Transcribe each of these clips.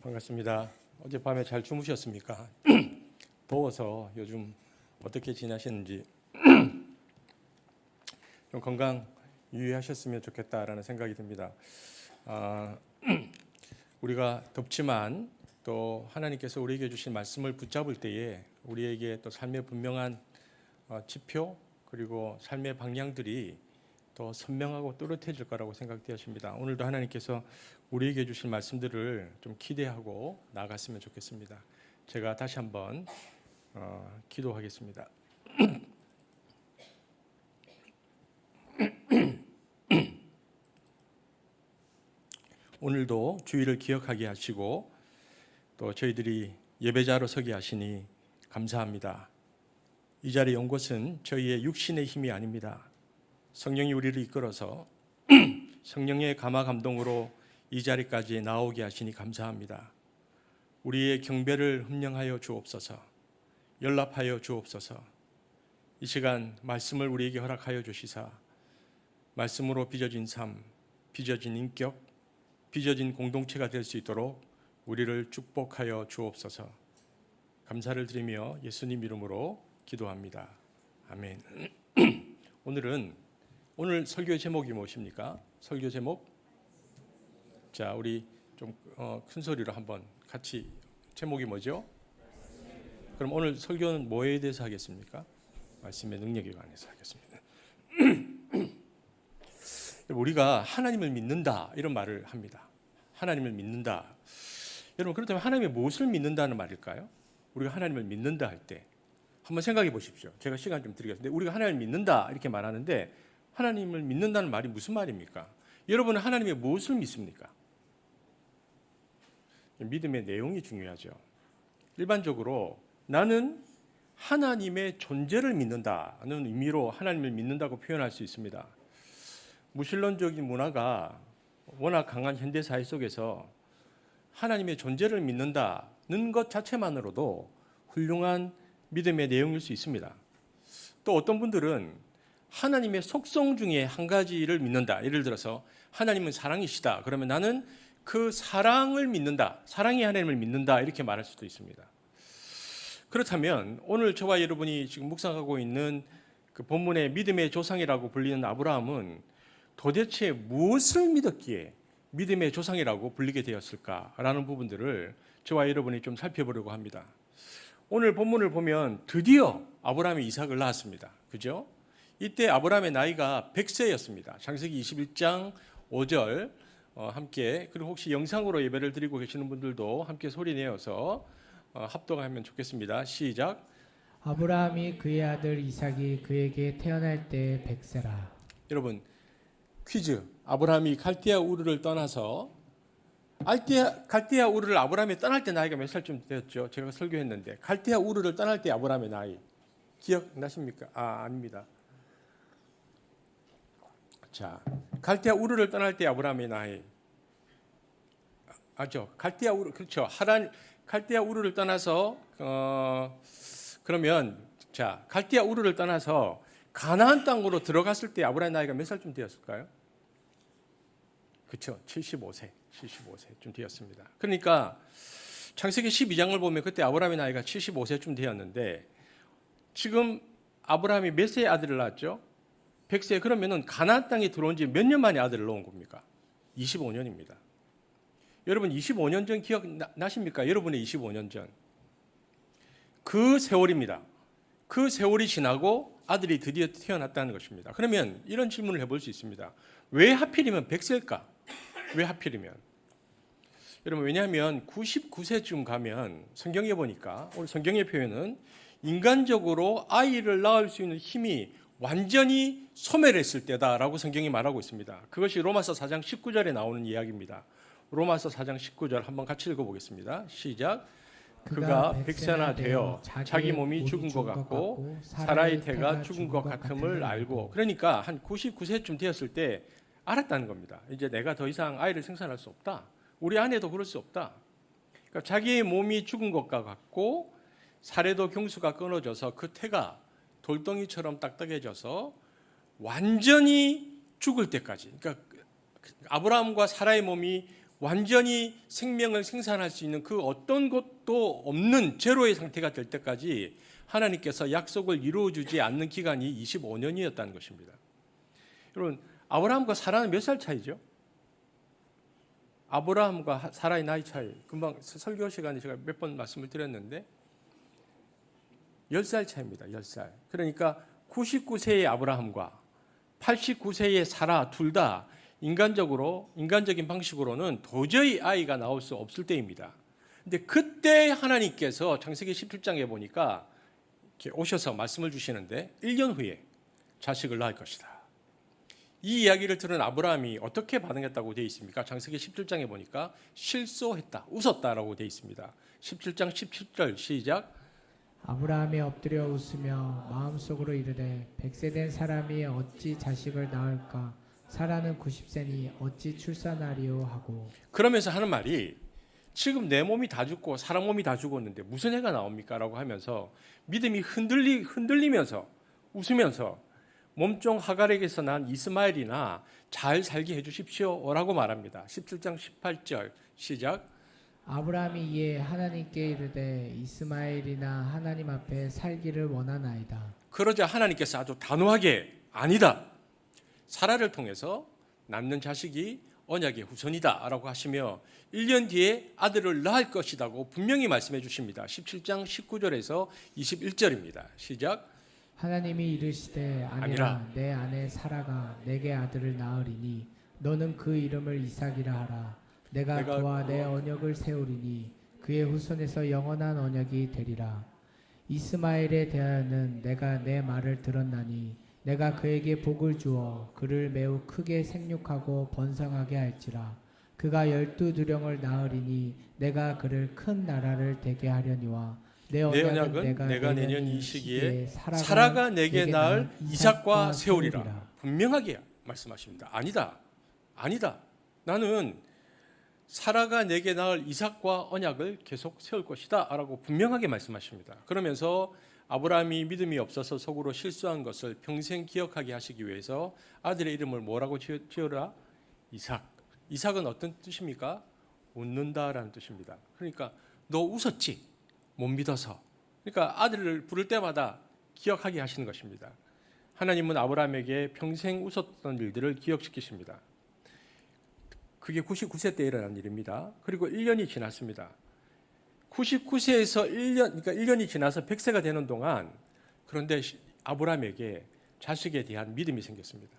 반갑습니다. 어젯밤에 잘 주무셨습니까? 더워서 요즘 어떻게 지나셨는지 좀 건강 유의하셨으면 좋겠다라는 생각이 듭니다. 우리가 덥지만 또 하나님께서 우리에게 주신 말씀을 붙잡을 때에 우리에게 또 삶의 분명한 지표 그리고 삶의 방향들이 더 선명하고 또렷해질 거라고 생각되었습니다. 오늘도 하나님께서 우리에게 주신 말씀들을 좀 기대하고 나아갔으면 좋겠습니다. 제가 다시 한번 기도하겠습니다. 오늘도 주의를 기억하게 하시고 또 저희들이 예배자로 서게 하시니 감사합니다. 이 자리에 온 것은 저희의 육신의 힘이 아닙니다. 성령이 우리를 이끌어서 성령의 감화 감동으로 이 자리까지 나오게 하시니 감사합니다. 우리의 경배를 흠령하여 주옵소서. 연락하여 주옵소서. 이 시간 말씀을 우리에게 허락하여 주시사 말씀으로 빚어진 삶, 빚어진 인격, 빚어진 공동체가 될 수 있도록 우리를 축복하여 주옵소서. 감사를 드리며 예수님 이름으로 기도합니다. 아멘. 오늘 설교의 제목이 무엇입니까? 설교 제목? 자, 우리 좀 큰 소리로 한번 같이 제목이 뭐죠? 그럼 오늘 설교는 뭐에 대해서 하겠습니까? 말씀의 능력에 관해서 하겠습니다. 우리가 하나님을 믿는다 이런 말을 합니다. 하나님을 믿는다. 여러분 그렇다면 하나님의 무엇을 믿는다는 말일까요? 우리가 하나님을 믿는다 할 때 한번 생각해 보십시오. 제가 시간 좀 드리겠습니다. 우리가 하나님을 믿는다 이렇게 말하는데 하나님을 믿는다는 말이 무슨 말입니까? 여러분은 하나님의 무엇을 믿습니까? 믿음의 내용이 중요하죠. 일반적으로 나는 하나님의 존재를 믿는다는 의미로 하나님을 믿는다고 표현할 수 있습니다. 무신론적인 문화가 워낙 강한 현대사회 속에서 하나님의 존재를 믿는다는 것 자체만으로도 훌륭한 믿음의 내용일 수 있습니다. 또 어떤 분들은 하나님의 속성 중에 한 가지를 믿는다. 예를 들어서 하나님은 사랑이시다. 그러면 나는 그 사랑을 믿는다. 사랑의 하나님을 믿는다. 이렇게 말할 수도 있습니다. 그렇다면 오늘 저와 여러분이 지금 묵상하고 있는 그 본문의 믿음의 조상이라고 불리는 아브라함은 도대체 무엇을 믿었기에 믿음의 조상이라고 불리게 되었을까라는 부분들을 저와 여러분이 좀 살펴보려고 합니다. 오늘 본문을 보면 드디어 아브라함이 이삭을 낳았습니다. 그죠? 이때 아브라함의 나이가 100세였습니다. 창세기 21장 5절 함께, 그리고 혹시 영상으로 예배를 드리고 계시는 분들도 함께 소리 내어서 합독하면 좋겠습니다. 시작. 아브라함이 그의 아들 이삭이 그에게 태어날 때 100세라. 여러분 퀴즈. 아브라함이 갈대아 우르를 떠나서 갈대아 우르를 아브라함이 떠날 때 나이가 몇 살쯤 되었죠? 제가 설교했는데 갈대아 우르를 떠날 때 아브라함의 나이 기억나십니까? 아닙니다. 자, 갈대아 우르를 떠날 때 아브라함의 나이 아죠? 갈대아 우르, 그렇죠? 갈대아 우르를 떠나서 그러면 자, 갈대아 우르를 떠나서 가나안 땅으로 들어갔을 때 아브라함의 나이가 몇 살쯤 되었을까요? 그렇죠. 75세쯤 되었습니다. 그러니까 창세기 12장을 보면 그때 아브라함의 나이가 75세쯤 되었는데 지금 아브라함이 몇 세의 아들을 낳았죠? 100세. 그러면은 가나안 땅에 들어온 지 몇 년 만에 아들을 낳은 겁니까? 25년입니다. 여러분 25년 전 기억나십니까? 여러분의 25년 전. 그 세월입니다. 그 세월이 지나고 아들이 드디어 태어났다는 것입니다. 그러면 이런 질문을 해볼 수 있습니다. 왜 하필이면 100세일까? 왜 하필이면? 여러분 왜냐하면 99세쯤 가면 성경에 보니까 오늘 성경의 표현은 인간적으로 아이를 낳을 수 있는 힘이 완전히 소멸했을 때다라고 성경이 말하고 있습니다. 그것이 로마서 4장 19절에 나오는 이야기입니다. 로마서 4장 19절 한번 같이 읽어보겠습니다. 시작. 그가 100세나 되어 자기 몸이 죽은 것 같고 사라의 태가 죽은 것 같음을 알고, 그러니까 한 99세쯤 되었을 때 알았다는 겁니다. 이제 내가 더 이상 아이를 생산할 수 없다. 우리 아내도 그럴 수 없다. 그러니까 자기의 몸이 죽은 것과 같고 사례도 경수가 끊어져서 그 태가 돌덩이처럼 딱딱해져서 완전히 죽을 때까지, 그러니까 아브라함과 사라의 몸이 완전히 생명을 생산할 수 있는 그 어떤 것도 없는 제로의 상태가 될 때까지 하나님께서 약속을 이루어주지 않는 기간이 25년이었다는 것입니다. 여러분, 아브라함과 사라는 몇 살 차이죠? 아브라함과 사라의 나이 차이, 금방 설교 시간에 제가 몇 번 말씀을 드렸는데 10살 차이입니다. 10살. 그러니까 99세의 아브라함과 89세의 사라 둘 다 인간적인 방식으로는 도저히 아이가 나올 수 없을 때입니다. 근데 그때 하나님께서 창세기 17장에 보니까 이렇게 오셔서 말씀을 주시는데 1년 후에 자식을 낳을 것이다. 이 이야기를 들은 아브라함이 어떻게 반응했다고 되어 있습니까? 창세기 17장에 보니까 실소했다, 웃었다라고 되어 있습니다. 17장 17절 시작. 아브라함이 엎드려 웃으며 마음속으로 이르되 100세 된 사람이 어찌 자식을 낳을까? 사라는 90세니 어찌 출산하리요 하고. 그러면서 하는 말이 지금 내 몸이 다 죽고 사람 몸이 다 죽었는데 무슨 애가 나옵니까? 라고 하면서 믿음이 흔들리면서 웃으면서 몸종 하갈에게서 난 이스마엘이나 잘 살게 해주십시오 라고 말합니다. 17장 18절 시작. 아브라함이 이에 하나님께 이르되 이스마엘이나 하나님 앞에 살기를 원하나이다. 그러자 하나님께서 아주 단호하게 아니다. 사라를 통해서 낳는 자식이 언약의 후손이다 라고 하시며 1년 뒤에 아들을 낳을 것이라고 분명히 말씀해 주십니다. 17장 19절에서 21절입니다. 시작. 하나님이 이르시되 아니라 내 아내 사라가 내게 아들을 낳으리니 너는 그 이름을 이삭이라 하라. 내가 그와 내 언약을 세우리니 그의 후손에서 영원한 언약이 되리라. 이스마엘에 대하여는 내가 내 말을 들었나니 내가 그에게 복을 주어 그를 매우 크게 생육하고 번성하게 할지라. 그가 12두령을 낳으리니 내가 그를 큰 나라를 되게 하려니와 내 언약은 내가 내년 이 시기에 사라가 내게 낳을 이삭과 세우리라. 분명하게 말씀하십니다. 아니다. 나는 사라가 내게 낳을 이삭과 언약을 계속 세울 것이다 라고 분명하게 말씀하십니다. 그러면서 아브라함이 믿음이 없어서 속으로 실수한 것을 평생 기억하게 하시기 위해서 아들의 이름을 뭐라고 지어라? 이삭. 이삭은 어떤 뜻입니까? 웃는다라는 뜻입니다. 그러니까 너 웃었지? 못 믿어서. 그러니까 아들을 부를 때마다 기억하게 하시는 것입니다. 하나님은 아브라함에게 평생 웃었던 일들을 기억시키십니다. 그게 99세 때 일어난 일입니다. 그리고 1년이 지났습니다. 99세에서 1년, 그러니까 1년이 지나서 100세가 되는 동안 그런데 아브라함에게 자식에 대한 믿음이 생겼습니다.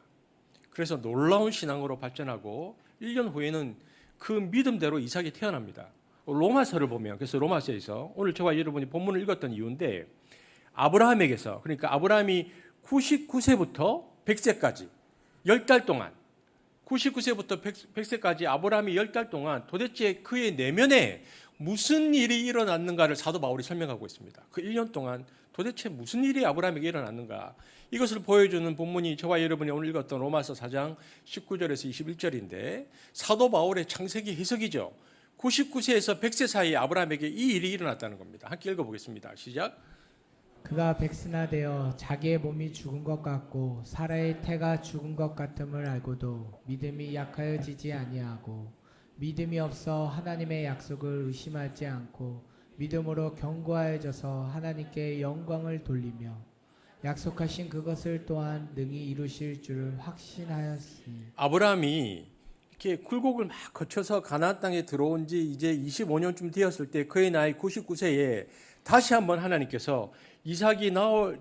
그래서 놀라운 신앙으로 발전하고 1년 후에는 그 믿음대로 이삭이 태어납니다. 로마서를 보면, 그래서 로마서에서 오늘 저와 여러분이 본문을 읽었던 이유인데 아브라함에게서, 그러니까 아브라함이 99세부터 100세까지 10달 동안 99세부터 100세까지 아브라함이 10달 동안 도대체 그의 내면에 무슨 일이 일어났는가를 사도 바울이 설명하고 있습니다. 그 1년 동안 도대체 무슨 일이 아브라함에게 일어났는가, 이것을 보여주는 본문이 저와 여러분이 오늘 읽었던 로마서 4장 19절에서 21절인데 사도 바울의 창세기 해석이죠. 99세에서 100세 사이에 아브라함에게 이 일이 일어났다는 겁니다. 함께 읽어보겠습니다. 시작. 그가 백스나 되어 자기의 몸이 죽은 것 같고 사라의 태가 죽은 것 같음을 알고도 믿음이 약하여지지 아니하고 믿음이 없어 하나님의 약속을 의심하지 않고 믿음으로 견고하여져서 하나님께 영광을 돌리며 약속하신 그것을 또한 능히 이루실 줄을 확신하였으니. 아브라함이 이렇게 굴곡을 막 거쳐서 가나안 땅에 들어온 지 이제 25년쯤 되었을 때 그의 나이 99세에 다시 한번 하나님께서 이삭이 나올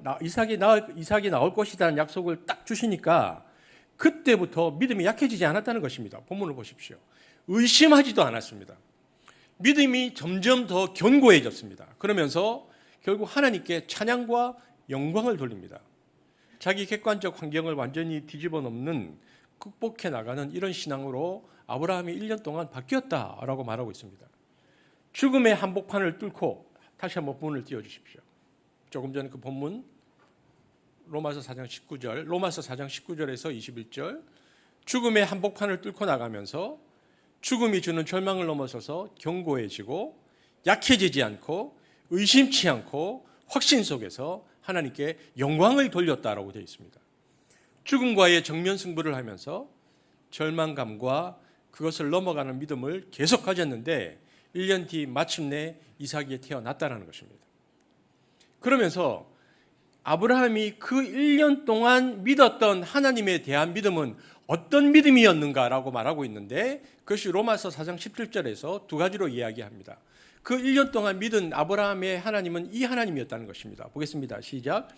것이라는 약속을 딱 주시니까 그때부터 믿음이 약해지지 않았다는 것입니다. 본문을 보십시오. 의심하지도 않았습니다. 믿음이 점점 더 견고해졌습니다. 그러면서 결국 하나님께 찬양과 영광을 돌립니다. 자기 객관적 환경을 완전히 뒤집어 놓는, 극복해 나가는 이런 신앙으로 아브라함이 1년 동안 바뀌었다라고 말하고 있습니다. 죽음의 한복판을 뚫고, 다시 한번 본문을 띄워주십시오. 조금 전에 그 본문 로마서 4장 19절에서 21절, 죽음의 한복판을 뚫고 나가면서 죽음이 주는 절망을 넘어서서 견고해지고 약해지지 않고 의심치 않고 확신 속에서 하나님께 영광을 돌렸다라고 되어 있습니다. 죽음과의 정면 승부를 하면서 절망감과 그것을 넘어가는 믿음을 계속 가졌는데 1년 뒤 마침내 이삭이 태어났다는 것입니다. 그러면서 아브라함이 그 1년 동안 믿었던 하나님에 대한 믿음은 어떤 믿음이었는가라고 말하고 있는데 그것이 로마서 4장 17절에서 두 가지로 이야기합니다. 그 1년 동안 믿은 아브라함의 하나님은 이 하나님이었다는 것입니다. 보겠습니다. 시작.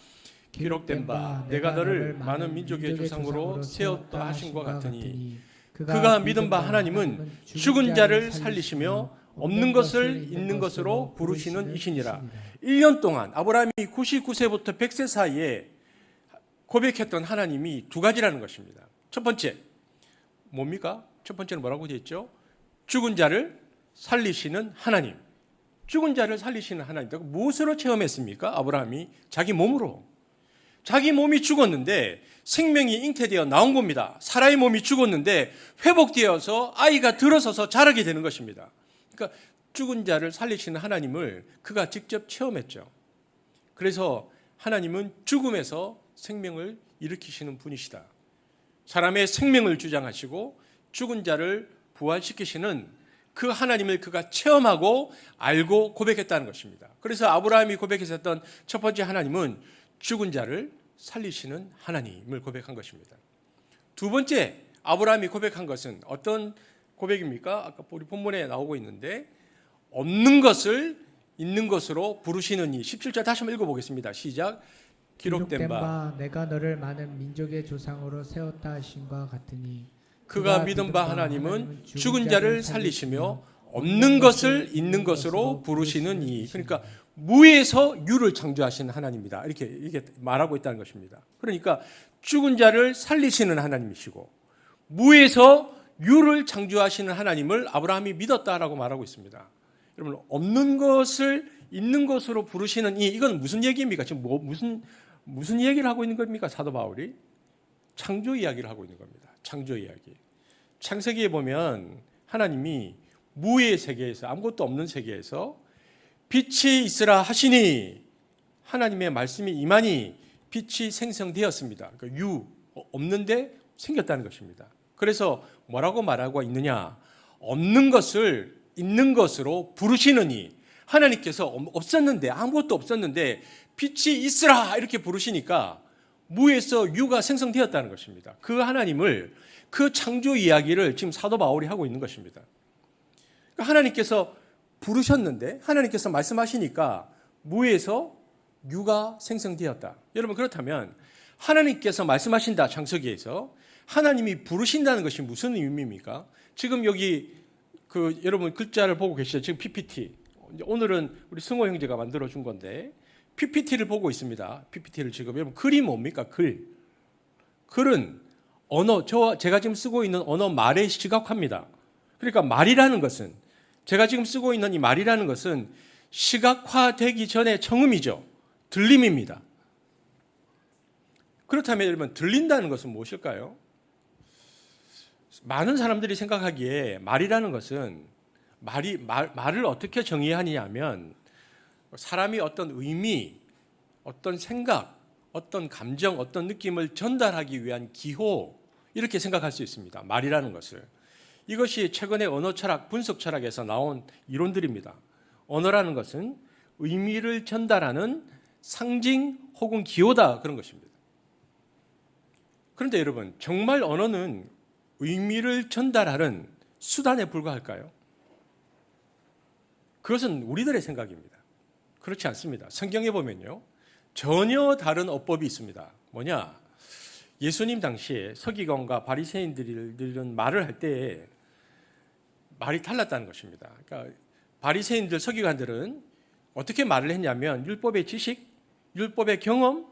기록된 바 내가 너를 많은 민족의 조상으로 세웠다 하신과 같으니 그가 믿은 바 하나님은 죽은 자를 살리시며 없는 것을 있는 것으로 부르시는 이시니라. 1년 동안 아브라함이 99세부터 100세 사이에 고백했던 하나님이 두 가지라는 것입니다. 첫 번째 뭡니까? 첫 번째는 뭐라고 되어 있죠? 죽은 자를 살리시는 하나님. 죽은 자를 살리시는 하나님. 무엇으로 체험했습니까? 아브라함이 자기 몸으로. 자기 몸이 죽었는데 생명이 잉태되어 나온 겁니다. 사라의 몸이 죽었는데 회복되어서 아이가 들어서서 자라게 되는 것입니다. 그러니까 죽은 자를 살리시는 하나님을 그가 직접 체험했죠. 그래서 하나님은 죽음에서 생명을 일으키시는 분이시다. 사람의 생명을 주장하시고 죽은 자를 부활시키시는 그 하나님을 그가 체험하고 알고 고백했다는 것입니다. 그래서 아브라함이 고백했었던 첫 번째 하나님은 죽은 자를 살리시는 하나님을 고백한 것입니다. 두 번째 아브라함이 고백한 것은 어떤 고백입니까? 아까 우리 본문에 나오고 있는데 없는 것을 있는 것으로 부르시는 이 17절 다시 한번 읽어보겠습니다. 시작. 기록된 바 내가 너를 많은 민족의 조상으로 세웠다 하신과 같으니 그가 믿은 바 하나님은 죽은 자를 살리시며 없는 것을 있는 것으로 부르시는 이. 그러니까 무에서 유를 창조하시는 하나님이다. 이렇게 말하고 있다는 것입니다. 그러니까 죽은 자를 살리시는 하나님이시고 무에서 유를 창조하시는 하나님을 아브라함이 믿었다라고 말하고 있습니다. 여러분 없는 것을 있는 것으로 부르시는 이건 무슨 얘기입니까? 지금 무슨 얘기를 하고 있는 겁니까? 사도 바울이 창조 이야기를 하고 있는 겁니다. 창조 이야기. 창세기에 보면 하나님이 무의 세계에서 아무것도 없는 세계에서 빛이 있으라 하시니 하나님의 말씀이 임하니 빛이 생성되었습니다. 그러니까 유 없는데 생겼다는 것입니다. 그래서 뭐라고 말하고 있느냐? 없는 것을 있는 것으로 부르시느니 하나님께서 없었는데 아무것도 없었는데 빛이 있으라 이렇게 부르시니까 무에서 유가 생성되었다는 것입니다. 그 하나님을 그 창조 이야기를 지금 사도 바울이 하고 있는 것입니다. 그러니까 하나님께서 부르셨는데 하나님께서 말씀하시니까 무에서 유가 생성되었다. 여러분 그렇다면 하나님께서 말씀하신다 창세기에서 하나님이 부르신다는 것이 무슨 의미입니까? 지금 여기 여러분 글자를 보고 계시죠? 지금 PPT. 오늘은 우리 승호 형제가 만들어 준 건데 PPT를 보고 있습니다. PPT를 지금 여러분 글이 뭡니까? 글은 언어 제가 지금 쓰고 있는 언어 말에 시각화입니다. 그러니까 말이라는 것은 제가 지금 쓰고 있는 이 말이라는 것은 시각화되기 전에 청음이죠. 들림입니다. 그렇다면 여러분 들린다는 것은 무엇일까요? 많은 사람들이 생각하기에 말이라는 것은 말을 어떻게 정의하느냐 하면 사람이 어떤 의미, 어떤 생각, 어떤 감정, 어떤 느낌을 전달하기 위한 기호 이렇게 생각할 수 있습니다. 말이라는 것을. 이것이 최근의 언어 철학, 분석 철학에서 나온 이론들입니다. 언어라는 것은 의미를 전달하는 상징 혹은 기호다 그런 것입니다. 그런데 여러분 정말 언어는 의미를 전달하는 수단에 불과할까요? 그것은 우리들의 생각입니다. 그렇지 않습니다. 성경에 보면요. 전혀 다른 어법이 있습니다. 뭐냐? 예수님 당시에 서기관과 바리새인들은 말을 할 때 말이 달랐다는 것입니다. 그러니까 바리새인들, 서기관들은 어떻게 말을 했냐면 율법의 지식, 율법의 경험,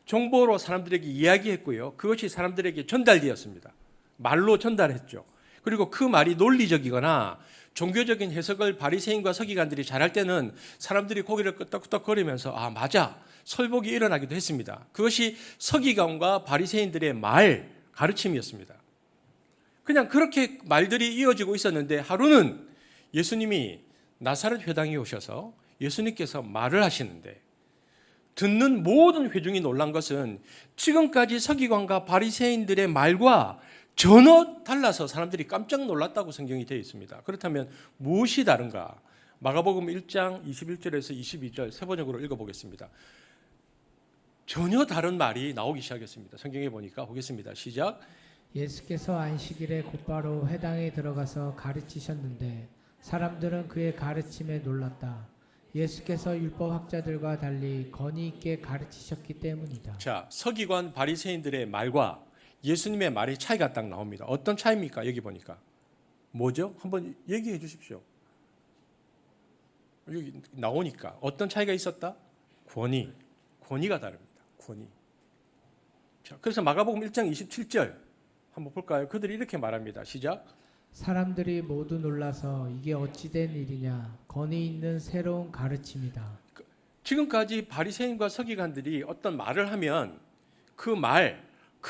정보로 사람들에게 이야기했고요. 그것이 사람들에게 전달되었습니다. 말로 전달했죠. 그리고 그 말이 논리적이거나 종교적인 해석을 바리새인과 서기관들이 잘할 때는 사람들이 고개를 끄덕끄덕거리면서 아 맞아 설복이 일어나기도 했습니다. 그것이 서기관과 바리새인들의 말 가르침이었습니다. 그냥 그렇게 말들이 이어지고 있었는데 하루는 예수님이 나사렛 회당에 오셔서 예수님께서 말을 하시는데 듣는 모든 회중이 놀란 것은 지금까지 서기관과 바리새인들의 말과 전혀 달라서 사람들이 깜짝 놀랐다고 성경이 되어 있습니다. 그렇다면 무엇이 다른가? 마가복음 1장 21절에서 22절 세번역으로 읽어보겠습니다. 전혀 다른 말이 나오기 시작했습니다. 성경에 보니까 보겠습니다. 시작. 예수께서 안식일에 곧바로 회당에 들어가서 가르치셨는데 사람들은 그의 가르침에 놀랐다. 예수께서 율법학자들과 달리 권위 있게 가르치셨기 때문이다. 자, 서기관 바리새인들의 말과 예수님의 말이 차이가 딱 나옵니다. 어떤 차이입니까? 여기 보니까 뭐죠? 한번 얘기해 주십시오. 여기 나오니까 어떤 차이가 있었다? 권위가 다릅니다. 권위. 자, 그래서 마가복음 1장 27절 한번 볼까요? 그들이 이렇게 말합니다. 시작. 사람들이 모두 놀라서 이게 어찌된 일이냐? 권위 있는 새로운 가르침이다. 지금까지 바리새인과 서기관들이 어떤 말을 하면 그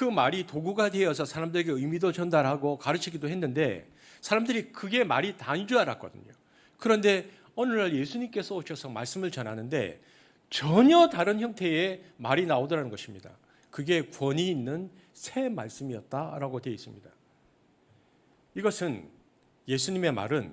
말이 도구가 되어서 사람들에게 의미도 전달하고 가르치기도 했는데 사람들이 그게 말이 다인 줄 알았거든요. 그런데 오늘날 예수님께서 오셔서 말씀을 전하는데 전혀 다른 형태의 말이 나오더라는 것입니다. 그게 권위 있는 새 말씀이었다라고 되어 있습니다. 이것은 예수님의 말은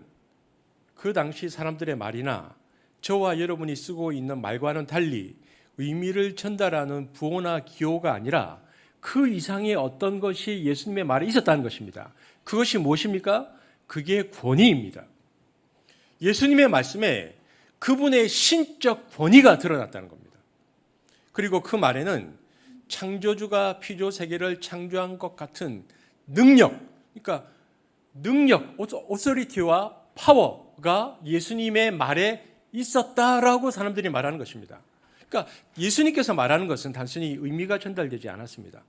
그 당시 사람들의 말이나 저와 여러분이 쓰고 있는 말과는 달리 의미를 전달하는 부호나 기호가 아니라 그 이상의 어떤 것이 예수님의 말에 있었다는 것입니다. 그것이 무엇입니까? 그게 권위입니다. 예수님의 말씀에 그분의 신적 권위가 드러났다는 겁니다. 그리고 그 말에는 창조주가 피조 세계를 창조한 것 같은 능력, 오소리티와 파워가 예수님의 말에 있었다라고 사람들이 말하는 것입니다. 그러니까 예수님께서 말하는 것은 단순히 의미가 전달되지 않았습니다.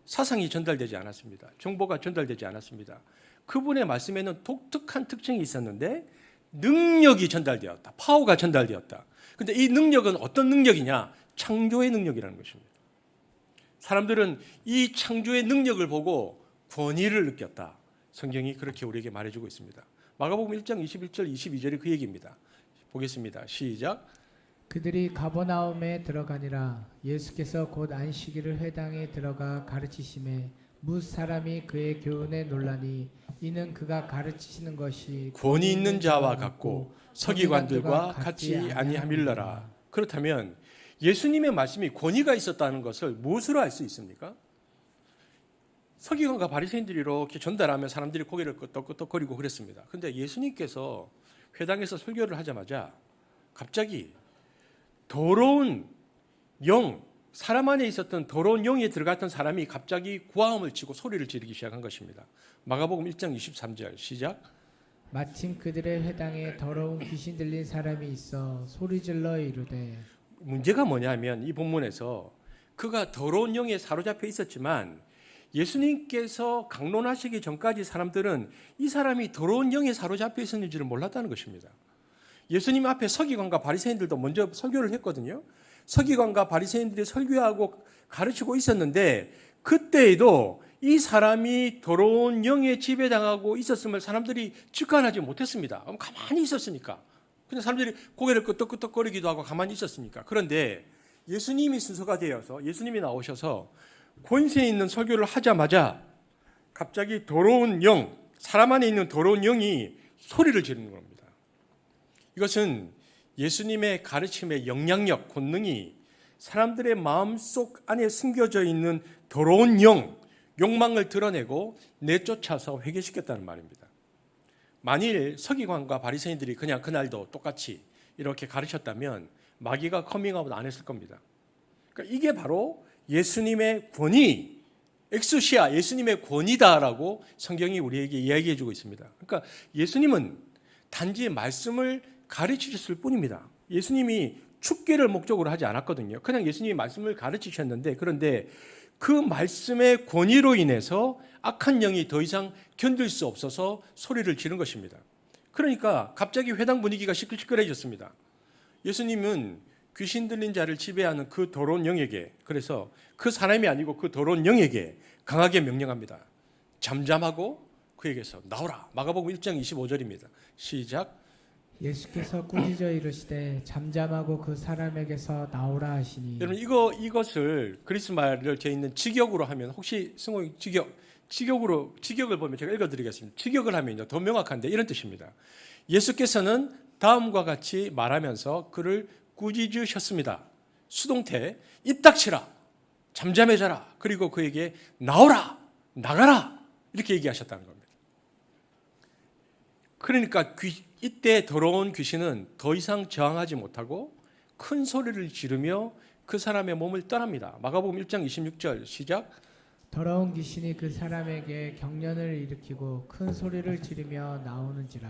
사상이 전달되지 않았습니다. 정보가 전달되지 않았습니다. 그분의 말씀에는 독특한 특징이 있었는데 능력이 전달되었다. 파워가 전달되었다. 그런데 이 능력은 어떤 능력이냐? 창조의 능력이라는 것입니다. 사람들은 이 창조의 능력을 보고 권위를 느꼈다. 성경이 그렇게 우리에게 말해주고 있습니다. 마가복음 1장 21절 22절이 그 얘기입니다. 보겠습니다. 시작. 그들이 가버나움에 들어가니라. 예수께서 곧 안식일을 회당에 들어가 가르치심에 뭇 사람이 그의 교훈에 놀라니 이는 그가 가르치시는 것이 권위 있는 자와 같고 서기관들과 같이 아니함일러라. 그렇다면 예수님의 말씀이 권위가 있었다는 것을 무엇으로 알 수 있습니까? 서기관과 바리새인들이 이렇게 전달하면 사람들이 고개를 끄덕끄덕거리고 그랬습니다. 그런데 예수님께서 회당에서 설교를 하자마자 갑자기 더러운 영, 사람 안에 있었던 더러운 영에 들어갔던 사람이 갑자기 고함을 치고 소리를 지르기 시작한 것입니다. 마가복음 1장 23절 시작. 마침 그들의 회당에 더러운 귀신 들린 사람이 있어 소리질러 이르되. 문제가 뭐냐면 이 본문에서 그가 더러운 영에 사로잡혀 있었지만 예수님께서 강론하시기 전까지 사람들은 이 사람이 더러운 영에 사로잡혀 있었는지를 몰랐다는 것입니다. 예수님 앞에 서기관과 바리새인들도 먼저 설교를 했거든요. 서기관과 바리새인들이 설교하고 가르치고 있었는데 그때에도 이 사람이 더러운 영에 지배당하고 있었음을 사람들이 직관하지 못했습니다. 가만히 있었으니까. 그냥 사람들이 고개를 끄덕끄덕거리기도 하고 가만히 있었으니까. 그런데 예수님이 순서가 되어서 예수님이 나오셔서 권세 있는 설교를 하자마자 갑자기 더러운 영, 사람 안에 있는 더러운 영이 소리를 지르는 겁니다. 이것은 예수님의 가르침의 영향력, 권능이 사람들의 마음속 안에 숨겨져 있는 더러운 영, 욕망을 드러내고 내쫓아서 회개시켰다는 말입니다. 만일 서기관과 바리새인들이 그냥 그날도 똑같이 이렇게 가르쳤다면 마귀가 커밍아웃 안 했을 겁니다. 그러니까 이게 바로 예수님의 권위, 엑수시아, 예수님의 권위다라고 성경이 우리에게 이야기해 주고 있습니다. 그러니까 예수님은 단지 말씀을 가르치셨을 뿐입니다. 예수님이 축계를 목적으로 하지 않았거든요. 그냥 예수님이 말씀을 가르치셨는데 그런데 그 말씀의 권위로 인해서 악한 영이 더 이상 견딜 수 없어서 소리를 지른 것입니다. 그러니까 갑자기 회당 분위기가 시끌시끌해졌습니다. 예수님은 귀신 들린 자를 지배하는 그 더러운 영에게, 그래서 그 사람이 아니고 그 더러운 영에게 강하게 명령합니다. 잠잠하고 그에게서 나오라. 마가복음 1장 25절입니다. 시작. 예수께서 꾸짖어 이르시되 잠잠하고 그 사람에게서 나오라 하시니. 여러분 이것을 그리스 말을 제 있는 직역으로 하면 혹시 성호 직역 직역을 보면 제가 읽어드리겠습니다. 직역을 하면요 더 명확한데 이런 뜻입니다. 예수께서는 다음과 같이 말하면서 그를 꾸짖으셨습니다. 수동태 입 닥치라, 잠잠해져라, 그리고 그에게 나오라, 나가라 이렇게 얘기하셨다는 겁니다. 그러니까 이때 더러운 귀신은 더 이상 저항하지 못하고 큰 소리를 지르며 그 사람의 몸을 떠납니다. 마가복음 1장 26절 시작. 더러운 귀신이 그 사람에게 경련을 일으키고 큰 소리를 지르며 나오는지라.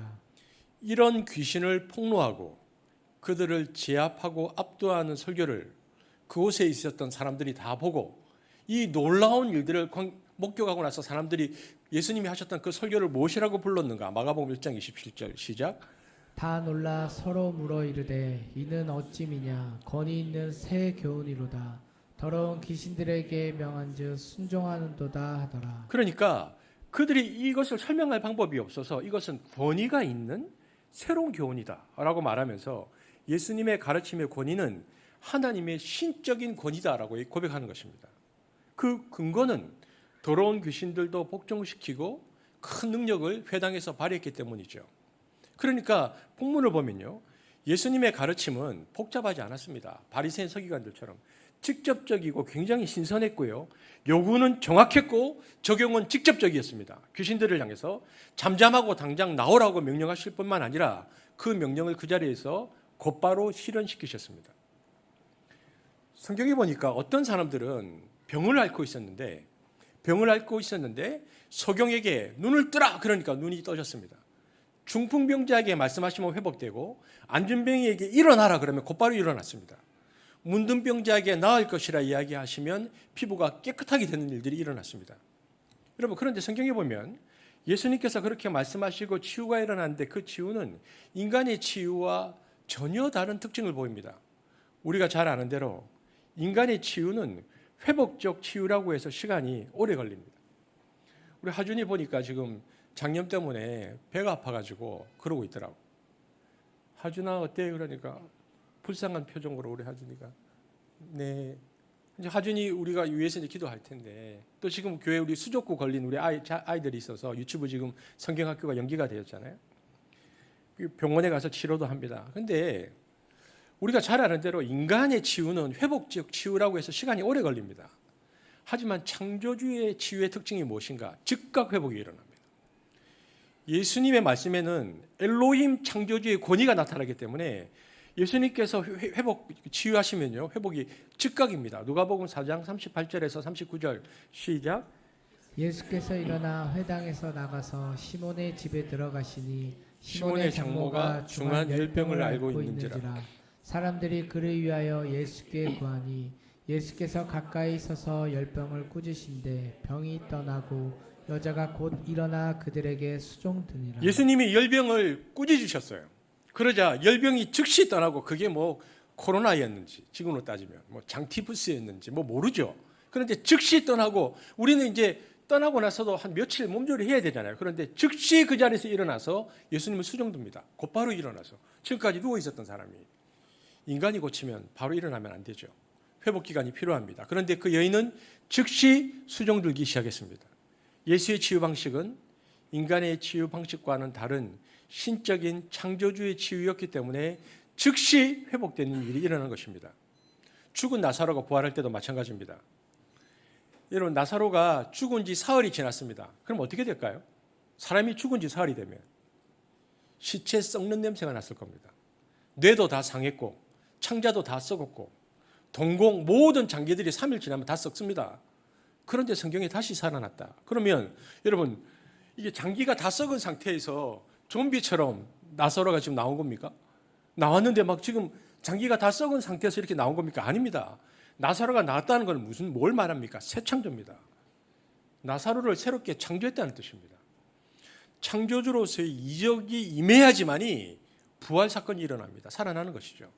이런 귀신을 폭로하고 그들을 제압하고 압도하는 설교를 그곳에 있었던 사람들이 다 보고 이 놀라운 일들을 목격하고 나서 사람들이 예수님이 하셨던 그 설교를 무엇이라고 불렀는가? 마가복음 1장 27절 시작. 다 놀라 서로 물어 이르되 이는 어찌미냐 권위 있는 새 교훈이로다. 더러운 귀신들에게 명한즉 순종하는도다 하더라. 그러니까 그들이 이것을 설명할 방법이 없어서 이것은 권위가 있는 새로운 교훈이다라고 말하면서 예수님의 가르침의 권위는 하나님의 신적인 권위다라고 고백하는 것입니다. 그 근거는 더러운 귀신들도 복종시키고 큰 능력을 회당에서 발휘했기 때문이죠. 그러니까 본문을 보면요, 예수님의 가르침은 복잡하지 않았습니다. 바리새인 서기관들처럼 직접적이고 굉장히 신선했고요, 요구는 정확했고 적용은 직접적이었습니다. 귀신들을 향해서 잠잠하고 당장 나오라고 명령하실 뿐만 아니라 그 명령을 그 자리에서 곧바로 실현시키셨습니다. 성경에 보니까 어떤 사람들은 병을 앓고 있었는데 소경에게 눈을 뜨라 그러니까 눈이 떠졌습니다. 중풍병자에게 말씀하시면 회복되고 안진병이에게 일어나라 그러면 곧바로 일어났습니다. 문둥병자에게 나을 것이라 이야기하시면 피부가 깨끗하게 되는 일들이 일어났습니다. 여러분, 그런데 성경에 보면 예수님께서 그렇게 말씀하시고 치유가 일어났는데 그 치유는 인간의 치유와 전혀 다른 특징을 보입니다. 우리가 잘 아는 대로 인간의 치유는 회복적 치유라고 해서 시간이 오래 걸립니다. 우리 하준이 보니까 지금 장염 때문에 배가 아파가지고 그러고 있더라고. 하준아 어때? 그러니까 불쌍한 표정으로 우리 하준이가 네. 이제 하준이 우리가 위해서 이제 기도할 텐데 또 지금 교회 우리 수족구 걸린 우리 아이들이 있어서 유치부 지금 성경학교가 연기가 되었잖아요. 병원에 가서 치료도 합니다. 근데 우리가 잘 아는 대로 인간의 치유는 회복적 치유라고 해서 시간이 오래 걸립니다. 하지만 창조주의 치유의 특징이 무엇인가? 즉각 회복이 일어납니다. 예수님의 말씀에는 엘로힘 창조주의 권위가 나타나기 때문에 예수님께서 회복 치유하시면요 회복이 즉각입니다. 누가복음 4장 38절에서 39절 시작. 예수께서 일어나 회당에서 나가서 시몬의 집에 들어가시니 시몬의 장모가 중한 열병을 앓고 있는지라. 사람들이 그를 위하여 예수께 구하니 예수께서 가까이 서서 열병을 꾸짖으신데 병이 떠나고 여자가 곧 일어나 그들에게 수종드니라. 예수님이 열병을 꾸짖으셨어요. 그러자 열병이 즉시 떠나고 그게 뭐 코로나였는지 지금으로 따지면 뭐 장티푸스였는지 뭐 모르죠. 그런데 즉시 떠나고 우리는 이제 떠나고 나서도 한 며칠 몸조리 해야 되잖아요. 그런데 즉시 그 자리에서 일어나서 예수님을 수종듭니다. 곧바로 일어나서 지금까지 누워 있었던 사람이 인간이 고치면 바로 일어나면 안 되죠. 회복 기간이 필요합니다. 그런데 그 여인은 즉시 수종들기 시작했습니다. 예수의 치유 방식은 인간의 치유 방식과는 다른 신적인 창조주의 치유였기 때문에 즉시 회복되는 일이 일어난 것입니다. 죽은 나사로가 부활할 때도 마찬가지입니다. 여러분, 나사로가 죽은 지 사흘이 지났습니다. 그럼 어떻게 될까요? 사람이 죽은 지 사흘이 되면 시체 썩는 냄새가 났을 겁니다. 뇌도 다 상했고 창자도 다 썩었고 동공 모든 장기들이 3일 지나면 다 썩습니다. 그런데 성경에 다시 살아났다. 그러면 여러분, 이게 장기가 다 썩은 상태에서 좀비처럼 나사로가 지금 나온 겁니까? 나왔는데 막 지금 장기가 다 썩은 상태에서 이렇게 나온 겁니까? 아닙니다. 나사로가 나왔다는 건 뭘 말합니까? 새 창조입니다. 나사로를 새롭게 창조했다는 뜻입니다. 창조주로서의 이적이 임해야지만이 부활 사건이 일어납니다. 살아나는 것이죠.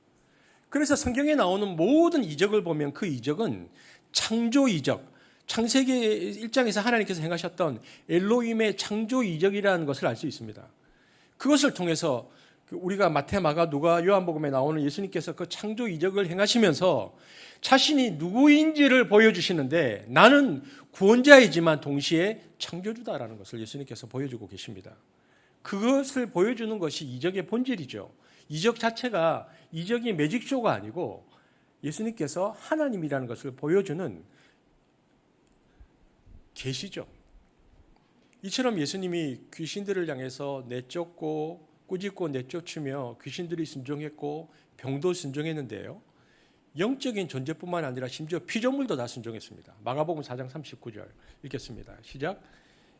그래서 성경에 나오는 모든 이적을 보면 그 이적은 창조 이적, 창세기 1장에서 하나님께서 행하셨던 엘로힘의 창조 이적이라는 것을 알 수 있습니다. 그것을 통해서 우리가 마태, 마가, 누가, 요한복음에 나오는 예수님께서 그 창조 이적을 행하시면서 자신이 누구인지를 보여주시는데 나는 구원자이지만 동시에 창조주다라는 것을 예수님께서 보여주고 계십니다. 그것을 보여주는 것이 이적의 본질이죠. 이적 자체가 이적이 매직쇼가 아니고 예수님께서 하나님이라는 것을 보여주는 계시죠. 이처럼 예수님이 귀신들을 향해서 내쫓고 꾸짖고 내쫓으며 귀신들이 순종했고 병도 순종했는데요. 영적인 존재뿐만 아니라 심지어 피조물도 다 순종했습니다. 마가복음 4장 39절 읽겠습니다. 시작.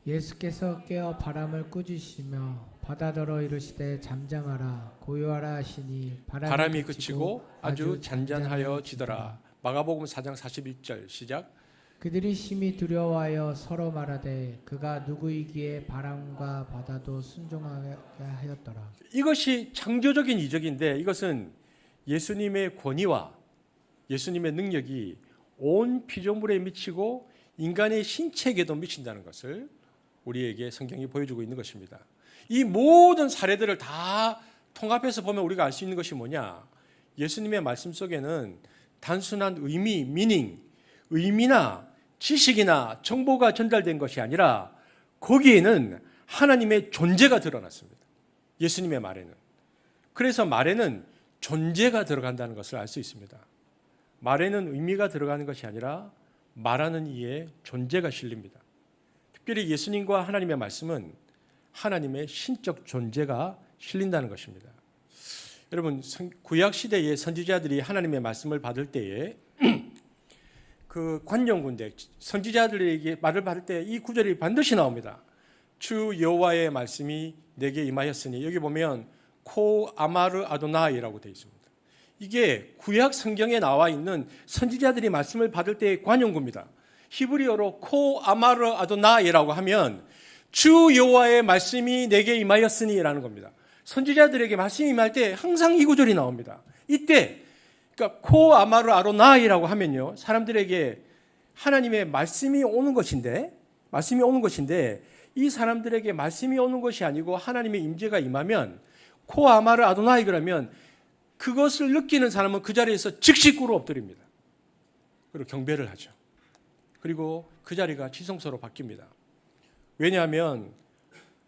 예수께서 깨어 바람을 꾸짖으시며 바다더러 이르시되 잠잠하라 고요하라 하시니 바람이 그치고 아주 잔잔하여 지더라. 마가복음 4장 41절 시작. 그들이 심히 두려워하여 서로 말하되 그가 누구이기에 바람과 바다도 순종하게 하였더라. 이것이 창조적인 이적인데 이것은 예수님의 권위와 예수님의 능력이 온 피조물에 미치고 인간의 신체에게도 미친다는 것을 우리에게 성경이 보여주고 있는 것입니다. 이 모든 사례들을 다 통합해서 보면 우리가 알 수 있는 것이 뭐냐? 예수님의 말씀 속에는 단순한 의미, 미닝, 의미나 지식이나 정보가 전달된 것이 아니라 거기에는 하나님의 존재가 드러났습니다. 예수님의 말에는. 그래서 말에는 존재가 들어간다는 것을 알 수 있습니다. 말에는 의미가 들어가는 것이 아니라 말하는 이에 존재가 실립니다. 특별히 예수님과 하나님의 말씀은 하나님의 신적 존재가 실린다는 것입니다. 여러분, 구약 시대의 선지자들이 하나님의 말씀을 받을 때에 그 관용군대 선지자들에게 말을 받을 때 이 구절이 반드시 나옵니다. 주 여호와의 말씀이 내게 임하였으니 여기 보면 코 아마르 아도나이라고 되어 있습니다. 이게 구약 성경에 나와 있는 선지자들이 말씀을 받을 때의 관용구입니다. 히브리어로 코 아마르 아도나이라고 하면 주 여호와의 말씀이 내게 임하였으니라는 겁니다. 선지자들에게 말씀이 임할 때 항상 이 구절이 나옵니다. 이때 그러니까 코 아마르 아도나이라고 하면요, 사람들에게 하나님의 말씀이 오는 것인데 이 사람들에게 말씀이 오는 것이 아니고 하나님의 임재가 임하면 코 아마르 아도나이 그러면 그것을 느끼는 사람은 그 자리에서 즉시 꿇어 엎드립니다. 그리고 경배를 하죠. 그리고 그 자리가 지성소로 바뀝니다. 왜냐하면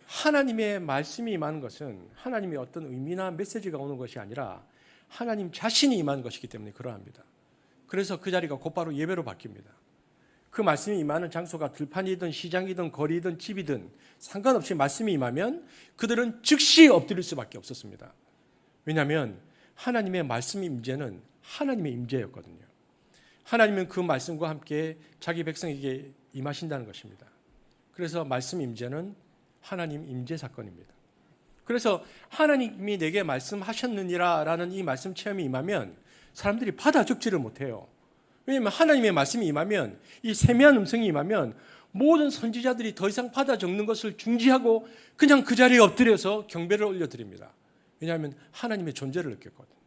하나님의 말씀이 임하는 것은 하나님의 어떤 의미나 메시지가 오는 것이 아니라 하나님 자신이 임하는 것이기 때문에 그러합니다. 그래서 그 자리가 곧바로 예배로 바뀝니다. 그 말씀이 임하는 장소가 들판이든 시장이든 거리든 집이든 상관없이 말씀이 임하면 그들은 즉시 엎드릴 수밖에 없었습니다. 왜냐하면 하나님의 말씀 임재는 하나님의 임재였거든요. 하나님은 그 말씀과 함께 자기 백성에게 임하신다는 것입니다. 그래서 말씀 임재는 하나님 임재 사건입니다. 그래서 하나님이 내게 말씀하셨느니라 라는 이 말씀 체험이 임하면 사람들이 받아 적지를 못해요. 왜냐하면 하나님의 말씀이 임하면 이 세미한 음성이 임하면 모든 선지자들이 더 이상 받아 적는 것을 중지하고 그냥 그 자리에 엎드려서 경배를 올려드립니다. 왜냐하면 하나님의 존재를 느꼈거든요.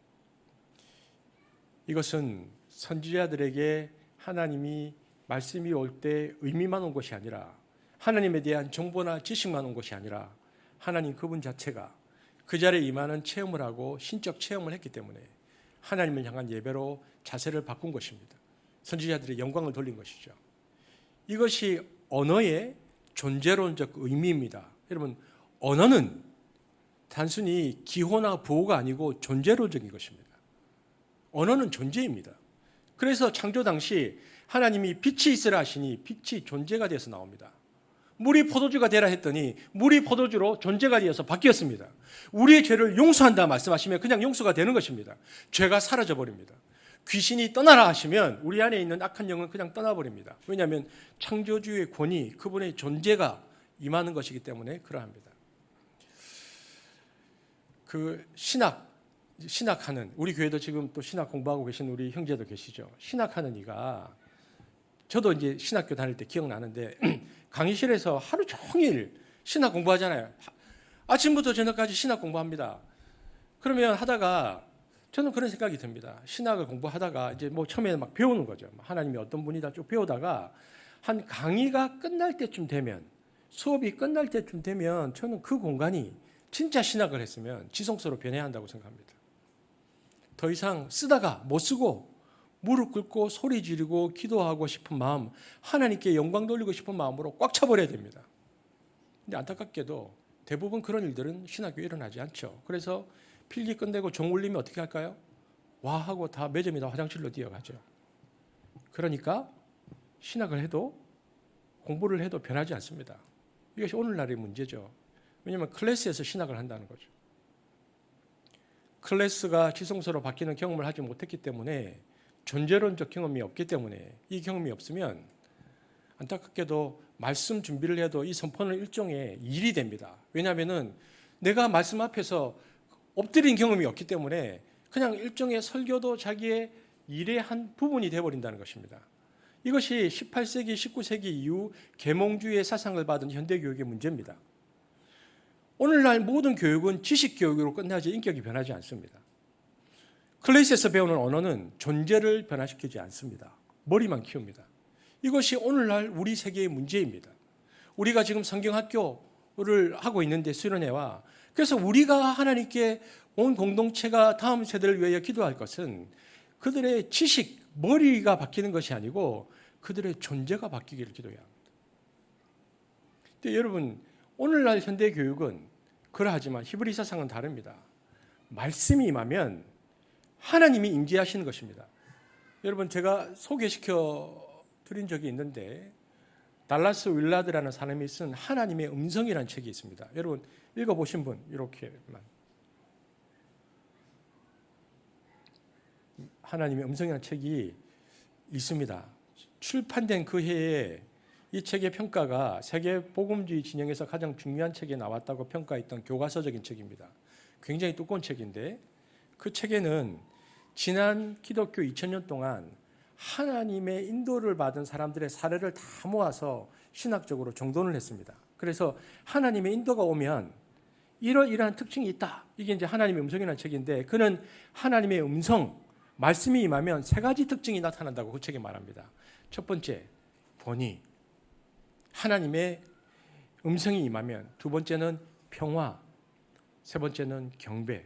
이것은 선지자들에게 하나님이 말씀이 올 때 의미만 온 것이 아니라 하나님에 대한 정보나 지식만 온 것이 아니라 하나님 그분 자체가 그 자리에 임하는 체험을 하고 신적 체험을 했기 때문에 하나님을 향한 예배로 자세를 바꾼 것입니다. 선지자들의 영광을 돌린 것이죠. 이것이 언어의 존재론적 의미입니다. 여러분, 언어는 단순히 기호나 부호가 아니고 존재론적인 것입니다. 언어는 존재입니다. 그래서 창조 당시 하나님이 빛이 있으라 하시니 빛이 존재가 되어서 나옵니다. 물이 포도주가 되라 했더니 물이 포도주로 존재가 되어서 바뀌었습니다. 우리의 죄를 용서한다 말씀하시면 그냥 용서가 되는 것입니다. 죄가 사라져 버립니다. 귀신이 떠나라 하시면 우리 안에 있는 악한 영은 그냥 떠나버립니다. 왜냐하면 창조주의 권위, 그분의 존재가 임하는 것이기 때문에 그러합니다. 그 신학하는, 우리 교회도 지금 또 신학 공부하고 계신 우리 형제도 계시죠. 신학하는 이가, 저도 이제 신학교 다닐 때 기억나는데 강의실에서 하루 종일 신학 공부하잖아요. 아침부터 저녁까지 신학 공부합니다. 그러면 하다가 저는 그런 생각이 듭니다. 신학을 공부하다가 이제 뭐 처음에 막 배우는 거죠. 하나님이 어떤 분이다 쭉 배우다가 한 강의가 끝날 때쯤 되면, 수업이 끝날 때쯤 되면 저는 그 공간이 진짜 신학을 했으면 지성소로 변해야 한다고 생각합니다. 더 이상 쓰다가 못 쓰고 무릎 꿇고 소리 지르고 기도하고 싶은 마음, 하나님께 영광 돌리고 싶은 마음으로 꽉 차버려야 됩니다. 근데 안타깝게도 대부분 그런 일들은 신학교에 일어나지 않죠. 그래서 필기 끝내고 종 울리면 어떻게 할까요? 와 하고 다 매점이 다 화장실로 뛰어가죠. 그러니까 신학을 해도 공부를 해도 변하지 않습니다. 이것이 오늘날의 문제죠. 왜냐하면 클래스에서 신학을 한다는 거죠. 클래스가 지성소로 바뀌는 경험을 하지 못했기 때문에, 존재론적 경험이 없기 때문에, 이 경험이 없으면 안타깝게도 말씀 준비를 해도 이 선포는 일종의 일이 됩니다. 왜냐하면 내가 말씀 앞에서 엎드린 경험이 없기 때문에 그냥 일종의 설교도 자기의 일의 한 부분이 되어버린다는 것입니다. 이것이 18세기, 19세기 이후 계몽주의의 사상을 받은 현대교육의 문제입니다. 오늘날 모든 교육은 지식교육으로 끝나지 인격이 변하지 않습니다. 클래스에서 배우는 언어는 존재를 변화시키지 않습니다. 머리만 키웁니다. 이것이 오늘날 우리 세계의 문제입니다. 우리가 지금 성경학교를 하고 있는데, 수련회와, 그래서 우리가 하나님께 온 공동체가 다음 세대를 위하여 기도할 것은 그들의 지식, 머리가 바뀌는 것이 아니고 그들의 존재가 바뀌기를 기도해야 합니다. 근데 여러분, 오늘날 현대 교육은 그러하지만 히브리 사상은 다릅니다. 말씀이 임하면 하나님이 임재하시는 것입니다. 여러분, 제가 소개시켜 드린 적이 있는데, 달라스 윌라드라는 사람이 쓴 하나님의 음성이라는 책이 있습니다. 여러분 읽어보신 분, 이렇게만. 하나님의 음성이라는 책이 있습니다. 출판된 그 해에 이 책의 평가가 세계 복음주의 진영에서 가장 중요한 책에 나왔다고 평가했던 교과서적인 책입니다. 굉장히 두꺼운 책인데, 그 책에는 지난 기독교 2000년 동안 하나님의 인도를 받은 사람들의 사례를 다 모아서 신학적으로 정돈을 했습니다. 그래서 하나님의 인도가 오면 이러이러한 특징이 있다. 이게 이제 하나님의 음성이라는 책인데, 그는 하나님의 음성, 말씀이 임하면 세 가지 특징이 나타난다고 그 책에 말합니다. 첫 번째, 권위. 하나님의 음성이 임하면. 두 번째는 평화. 세 번째는 경배.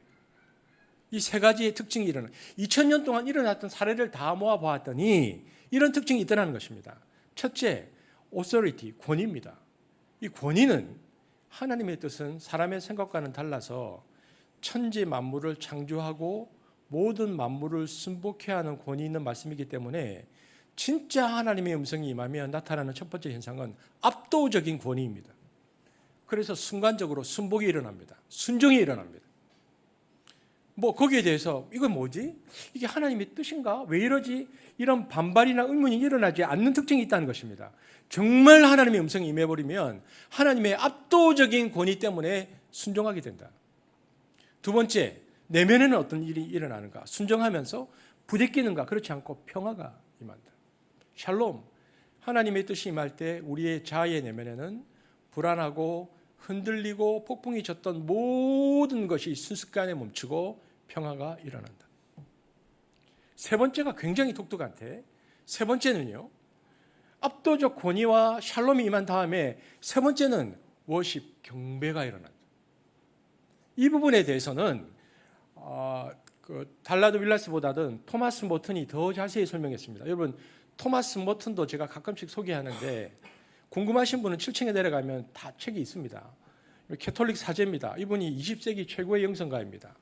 이 세 가지의 특징이 일어나. 2000년 동안 일어났던 사례를 다 모아보았더니 이런 특징이 있다는 것입니다. 첫째, authority, 권위입니다. 이 권위는, 하나님의 뜻은 사람의 생각과는 달라서 천지 만물을 창조하고 모든 만물을 순복해야 하는 권위 있는 말씀이기 때문에, 진짜 하나님의 음성이 임하면 나타나는 첫 번째 현상은 압도적인 권위입니다. 그래서 순간적으로 순복이 일어납니다. 순종이 일어납니다. 거기에 대해서 이건 뭐지? 이게 하나님의 뜻인가? 왜 이러지? 이런 반발이나 의문이 일어나지 않는 특징이 있다는 것입니다. 정말 하나님의 음성이 임해버리면 하나님의 압도적인 권위 때문에 순종하게 된다. 두 번째, 내면에는 어떤 일이 일어나는가? 순종하면서 부대끼는가? 그렇지 않고 평화가 임한다. 샬롬, 하나님의 뜻이 임할 때 우리의 자아의 내면에는 불안하고 흔들리고 폭풍이 쳤던 모든 것이 순식간에 멈추고 평화가 일어난다. 세 번째가 굉장히 독특한데, 세 번째는요, 압도적 권위와 샬롬이 임한 다음에 세 번째는 워십, 경배가 일어난다. 이 부분에 대해서는 달라드 윌라스보다는 토마스 모튼이 더 자세히 설명했습니다. 여러분, 토마스 모튼도 제가 가끔씩 소개하는데, 궁금하신 분은 7층에 내려가면 다 책이 있습니다. 캐톨릭 사제입니다. 이분이 20세기 최고의 영성가입니다.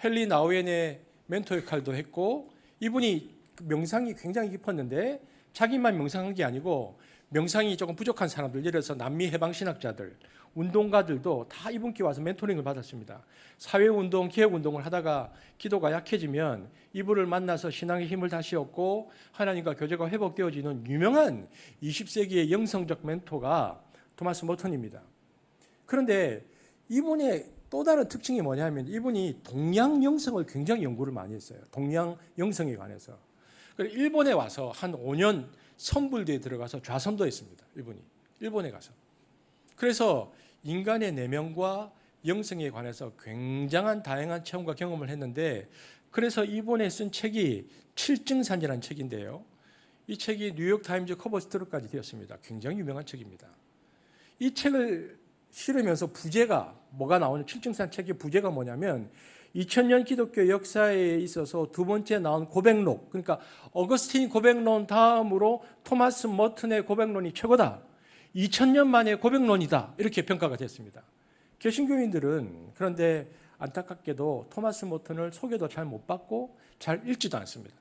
헨리 나우엔의 멘토 역할도 했고, 이분이 명상이 굉장히 깊었는데 자기만 명상한 게 아니고 명상이 조금 부족한 사람들, 예를 들어서 남미 해방신학자들, 운동가들도 다 이분께 와서 멘토링을 받았습니다. 사회운동, 기획운동을 하다가 기도가 약해지면 이분을 만나서 신앙의 힘을 다시 얻고 하나님과 교제가 회복되어지는 유명한 20세기의 영성적 멘토가 토마스 모턴입니다. 그런데 이분의 또 다른 특징이 뭐냐면, 이분이 동양 영성을 굉장히 연구를 많이 했어요. 동양 영성에 관해서. 일본에 와서 한 5년 선불대에 들어가서 좌선도 했습니다. 이분이 일본에 가서. 그래서 인간의 내면과 영성에 관해서 굉장한 다양한 체험과 경험을 했는데, 그래서 이번에 쓴 책이 칠증산이라는 책인데요. 이 책이 뉴욕타임즈 커버 스토리까지 되었습니다. 굉장히 유명한 책입니다. 이 책을 싫으면서 부제가 뭐가 나오는 칠증산 책의 부제가 뭐냐면 2000년 기독교 역사에 있어서 두 번째 나온 고백록, 그러니까 어거스틴 고백론 다음으로 토마스 머튼의 고백론이 최고다. 2000년 만에 고백론이다. 이렇게 평가가 됐습니다. 개신교인들은 그런데 안타깝게도 토마스 머튼을 소개도 잘 못 받고 잘 읽지도 않습니다.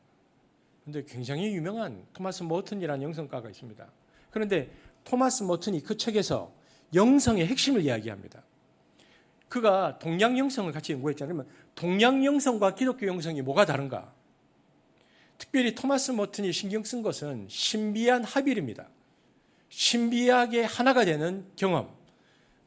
그런데 굉장히 유명한 토마스 머튼이라는 영성가가 있습니다. 그런데 토마스 머튼이 그 책에서 영성의 핵심을 이야기합니다. 그가 동양 영성을 같이 연구했잖아요. 그러면 동양 영성과 기독교 영성이 뭐가 다른가? 특별히 토마스 머튼이 신경 쓴 것은 신비한 합일입니다. 신비하게 하나가 되는 경험.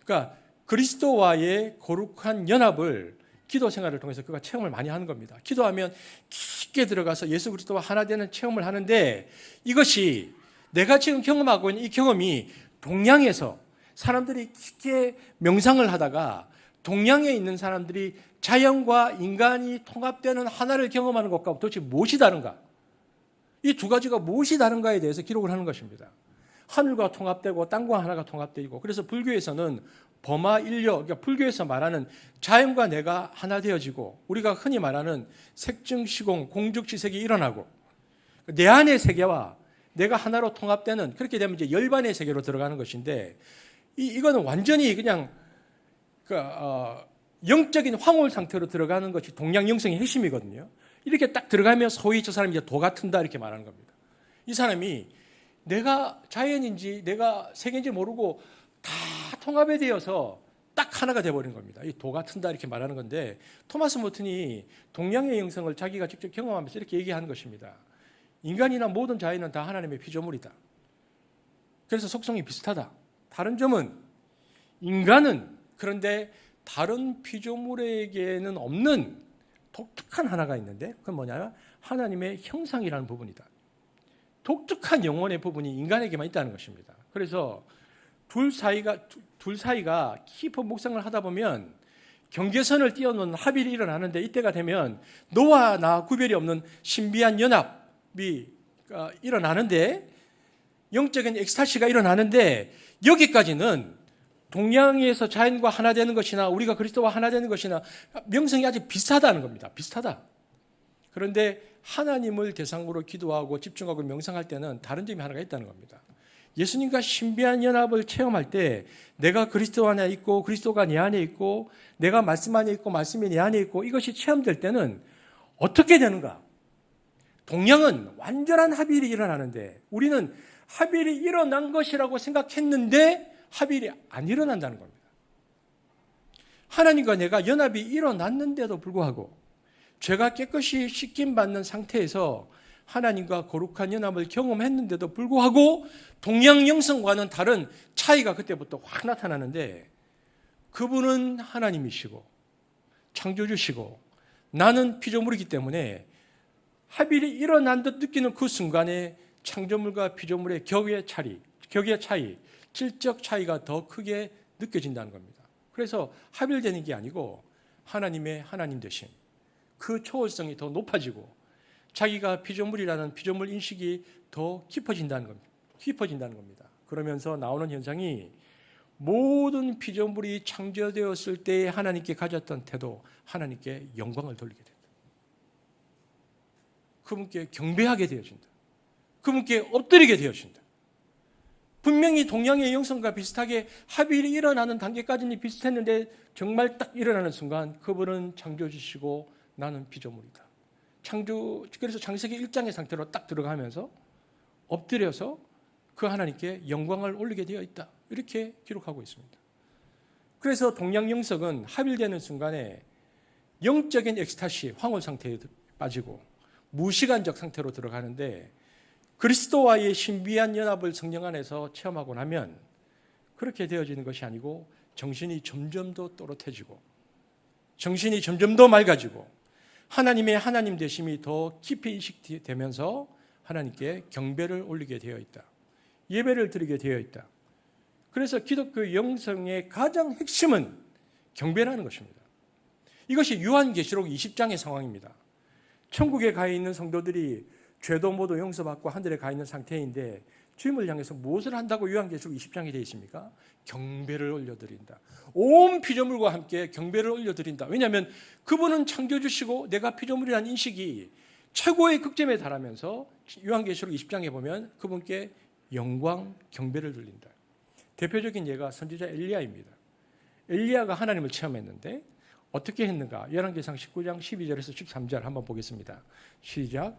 그러니까 그리스도와의 거룩한 연합을 기도 생활을 통해서 그가 체험을 많이 하는 겁니다. 기도하면 깊게 들어가서 예수 그리스도와 하나 되는 체험을 하는데 이것이 내가 지금 경험하고 있는 이 경험이 동양에서 사람들이 깊게 명상을 하다가 동양에 있는 사람들이 자연과 인간이 통합되는 하나를 경험하는 것과 도대체 무엇이 다른가? 이 두 가지가 무엇이 다른가에 대해서 기록을 하는 것입니다. 하늘과 통합되고 땅과 하나가 통합되고, 그래서 불교에서는 범하일려, 그러니까 불교에서 말하는 자연과 내가 하나 되어지고 우리가 흔히 말하는 색증시공, 공죽지색이 일어나고 내 안의 세계와 내가 하나로 통합되는, 그렇게 되면 이제 열반의 세계로 들어가는 것인데 이거는 완전히 그냥 영적인 황홀 상태로 들어가는 것이 동양 영성의 핵심이거든요. 이렇게 딱 들어가면 소위 저 사람이 이제 도가 튼다 이렇게 말하는 겁니다. 이 사람이 내가 자연인지 내가 세계인지 모르고 다 통합이 되어서 딱 하나가 되어버린 겁니다. 이 도가 튼다 이렇게 말하는 건데, 토마스 머튼이 동양의 영성을 자기가 직접 경험하면서 이렇게 얘기하는 것입니다. 인간이나 모든 자연은 다 하나님의 피조물이다. 그래서 속성이 비슷하다. 다른 점은 인간은 그런데 다른 피조물에게는 없는 독특한 하나가 있는데 그건 뭐냐면 하나님의 형상이라는 부분이다. 독특한 영혼의 부분이 인간에게만 있다는 것입니다. 그래서 둘 사이가 깊은 묵상을 하다 보면 경계선을 띄워놓는 합일이 일어나는데, 이때가 되면 너와 나 구별이 없는 신비한 연합이 일어나는데, 영적인 엑스타시가 일어나는데, 여기까지는 동양에서 자연과 하나 되는 것이나 우리가 그리스도와 하나 되는 것이나 명성이 아주 비슷하다는 겁니다. 비슷하다. 그런데 하나님을 대상으로 기도하고 집중하고 명상할 때는 다른 점이 하나가 있다는 겁니다. 예수님과 신비한 연합을 체험할 때 내가 그리스도 안에 있고 그리스도가 내 안에 있고 내가 말씀 안에 있고 말씀이 내 안에 있고 이것이 체험될 때는 어떻게 되는가? 동양은 완전한 합일이 일어나는데 우리는 합일이 일어난 것이라고 생각했는데 합일이 안 일어난다는 겁니다. 하나님과 내가 연합이 일어났는데도 불구하고 죄가 깨끗이 씻김받는 상태에서 하나님과 거룩한 연합을 경험했는데도 불구하고 동양 영성과는 다른 차이가 그때부터 확 나타나는데, 그분은 하나님이시고 창조주시고 나는 피조물이기 때문에 합일이 일어난 듯 느끼는 그 순간에 창조물과 피조물의 격의 차이, 질적 차이가 더 크게 느껴진다는 겁니다. 그래서 합일되는 게 아니고 하나님의 하나님 되심, 그 초월성이 더 높아지고 자기가 피조물이라는 피조물 인식이 더 깊어진다는 겁니다. 그러면서 나오는 현상이 모든 피조물이 창조되었을 때 하나님께 가졌던 태도, 하나님께 영광을 돌리게 된다. 그분께 경배하게 되어진다. 그분께 엎드리게 되어진다. 분명히 동양의 영성과 비슷하게 합일이 일어나는 단계까지는 비슷했는데 정말 딱 일어나는 순간 그분은 창조주시고 나는 피조물이다. 그래서 창세기 1장의 상태로 딱 들어가면서 엎드려서 그 하나님께 영광을 올리게 되어 있다. 이렇게 기록하고 있습니다. 그래서 동양 영성은 합일되는 순간에 영적인 엑스타시, 황홀 상태에 빠지고 무시간적 상태로 들어가는데, 그리스도와의 신비한 연합을 성령 안에서 체험하고 나면 그렇게 되어지는 것이 아니고 정신이 점점 더 또렷해지고 정신이 점점 더 맑아지고 하나님의 하나님 되심이 더 깊이 인식되면서 하나님께 경배를 올리게 되어 있다. 예배를 드리게 되어 있다. 그래서 기독교 영성의 가장 핵심은 경배라는 것입니다. 이것이 요한계시록 20장의 상황입니다. 천국에 가 있는 성도들이 죄도 모두 용서받고 하늘에 가 있는 상태인데 주님을 향해서 무엇을 한다고 요한계시록 20장에 되어 있습니까? 경배를 올려드린다. 온 피조물과 함께 경배를 올려드린다. 왜냐하면 그분은 창조주시고 내가 피조물이라는 인식이 최고의 극점에 달하면서 요한계시록 20장에 보면 그분께 영광, 경배를 돌린다. 대표적인 예가 선지자 엘리야입니다. 엘리야가 하나님을 체험했는데 어떻게 했는가? 열왕기상 19장 12절에서 13절 한번 보겠습니다. 시작.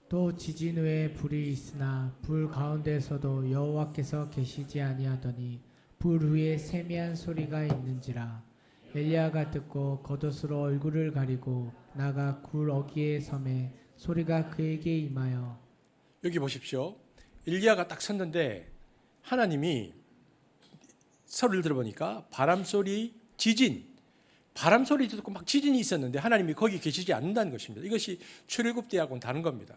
또 지진 후에 불이 있으나 불 가운데서도 여호와께서 계시지 아니하더니 불 후에 세미한 소리가 있는지라. 엘리야가 듣고 겉옷으로 얼굴을 가리고 나가 굴 어귀에 섬에 소리가 그에게 임하여. 여기 보십시오. 엘리야가 딱 섰는데 하나님이 소리를 들어보니까 바람소리, 지진, 바람소리 듣고 막 지진이 있었는데 하나님이 거기 계시지 않는다는 것입니다. 이것이 출애굽 때하고는 다른 겁니다.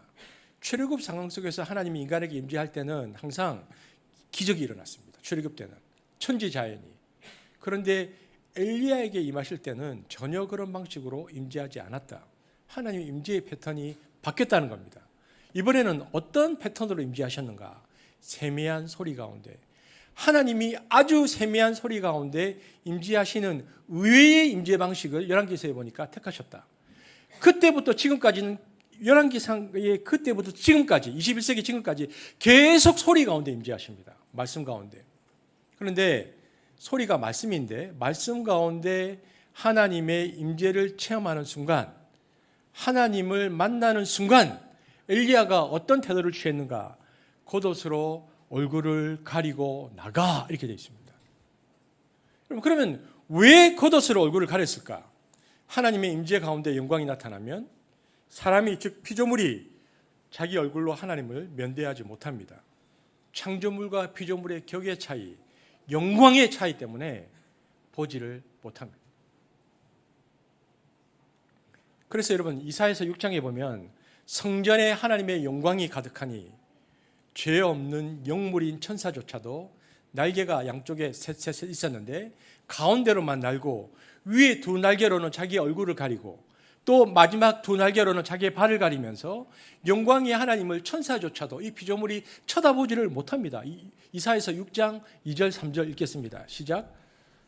출애굽 상황 속에서 하나님이 인간에게 임재할 때는 항상 기적이 일어났습니다. 출애굽 때는 천지자연이. 그런데 엘리야에게 임하실 때는 전혀 그런 방식으로 임재하지 않았다. 하나님 임재의 패턴이 바뀌었다는 겁니다. 이번에는 어떤 패턴으로 임재하셨는가? 세미한 소리 가운데, 하나님이 아주 세미한 소리 가운데 임재하시는 의외의 임재 방식을 열왕기서에 보니까 택하셨다. 그때부터 지금까지는 열왕기상의 그때부터 지금까지 21세기 지금까지 계속 소리 가운데 임재하십니다. 말씀 가운데. 그런데 소리가 말씀인데 말씀 가운데 하나님의 임재를 체험하는 순간, 하나님을 만나는 순간 엘리야가 어떤 태도를 취했는가? 겉옷으로 얼굴을 가리고 나가, 이렇게 되어 있습니다. 그러면 왜 겉옷으로 얼굴을 가렸을까? 하나님의 임재 가운데 영광이 나타나면 사람이, 즉 피조물이 자기 얼굴로 하나님을 면대하지 못합니다. 창조물과 피조물의 격의 차이, 영광의 차이 때문에 보지를 못합니다. 그래서 여러분 이사야서 6장에 보면 성전에 하나님의 영광이 가득하니 죄 없는 영물인 천사조차도 날개가 양쪽에 셋 있었는데 가운데로만 날고 위에 두 날개로는 자기 얼굴을 가리고 또 마지막 두 날개로는 자기의 발을 가리면서 영광의 하나님을 천사조차도 이 피조물이 쳐다보지를 못합니다. 이사야서 6장 2절 3절 읽겠습니다. 시작.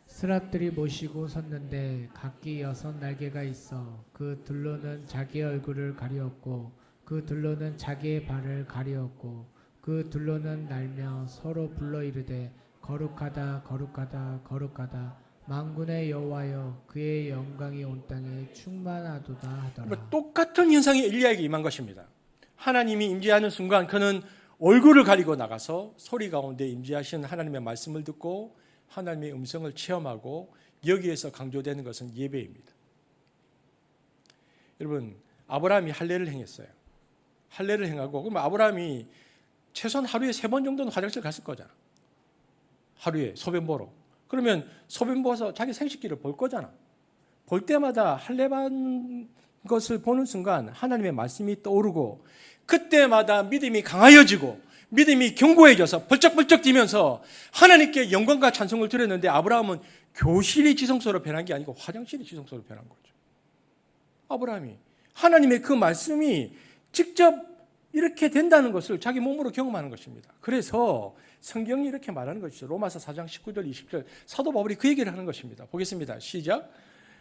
스랍들이 모시고 섰는데 각기 6날개가 있어 그 둘로는 자기의 얼굴을 가리었고 그 둘로는 자기의 발을 가리었고 그 둘로는 날며 서로 불러 이르되 거룩하다 거룩하다 거룩하다 만군의 여호와여 그의 영광이 온 땅에 충만하도다 하더라. 똑같은 현상이 엘리야에게 임한 것입니다. 하나님이 임재하는 순간 그는 얼굴을 가리고 나가서 소리 가운데 임재하신 하나님의 말씀을 듣고 하나님의 음성을 체험하고 여기에서 강조되는 것은 예배입니다. 여러분 아브라함이 할례를 행했어요. 할례를 행하고 그럼 아브라함이 최소한 하루에 3번 정도는 화장실 갔을 거잖아. 하루에 소변 보러. 그러면 소변 보서 자기 생식기를 볼 거잖아. 볼 때마다 할례 받은 것을 보는 순간 하나님의 말씀이 떠오르고 그때마다 믿음이 강하여지고 믿음이 견고해져서 벌쩍벌쩍 뛰면서 하나님께 영광과 찬송을 드렸는데 아브라함은 교실이 지성소로 변한 게 아니고 화장실이 지성소로 변한 거죠. 아브라함이 하나님의 그 말씀이 직접 이렇게 된다는 것을 자기 몸으로 경험하는 것입니다. 그래서 성경이 이렇게 말하는 것이죠. 로마서 4장 19절 20절 사도 바울이 그 얘기를 하는 것입니다. 보겠습니다. 시작.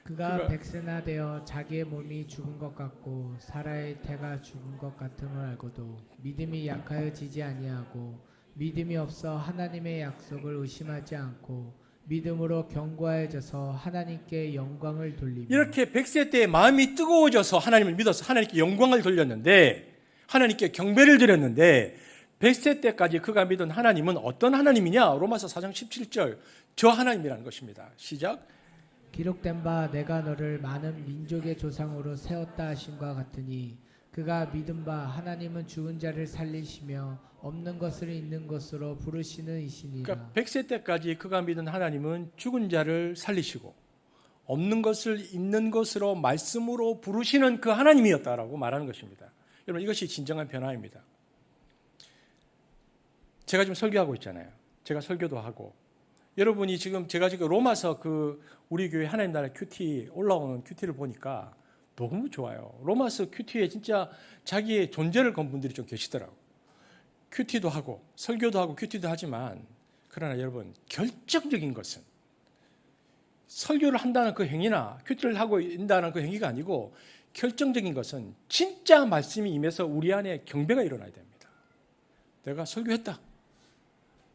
그가 백세나 되어 자기의 몸이 죽은 것 같고 사라의 태가 죽은 것 같음을 알고도 믿음이 약하여지지 아니하고 믿음이 없어 하나님의 약속을 의심하지 않고 믿음으로 견고해져서 하나님께 영광을 돌리며. 이렇게 100세 때 마음이 뜨거워져서 하나님을 믿어서 하나님께 영광을 돌렸는데 하나님께 경배를 드렸는데 100세 때까지 그가 믿은 하나님은 어떤 하나님이냐? 로마서 4장 17절 저 하나님이라는 것입니다. 시작. 기록된 바 내가 너를 많은 민족의 조상으로 세웠다 하심과 같으니 그가 믿은 바 하나님은 죽은 자를 살리시며 없는 것을 있는 것으로 부르시는 이시니라. 그러니까 100세 때까지 그가 믿은 하나님은 죽은 자를 살리시고 없는 것을 있는 것으로 말씀으로 부르시는 그 하나님이었다라고 말하는 것입니다. 여러분 이것이 진정한 변화입니다. 제가 지금 설교하고 있잖아요. 제가 설교도 하고 여러분이 지금 제가 지금 로마서 그 우리 교회 하나님 나라 큐티 올라오는 큐티를 보니까 너무 좋아요. 로마서 큐티에 진짜 자기의 존재를 건 분들이 좀 계시더라고요. 큐티도 하고 설교도 하고 큐티도 하지만 그러나 여러분 결정적인 것은 설교를 한다는 그 행위나 큐티를 하고 있다는 그 행위가 아니고 결정적인 것은 진짜 말씀이 임해서 우리 안에 경배가 일어나야 됩니다. 내가 설교했다,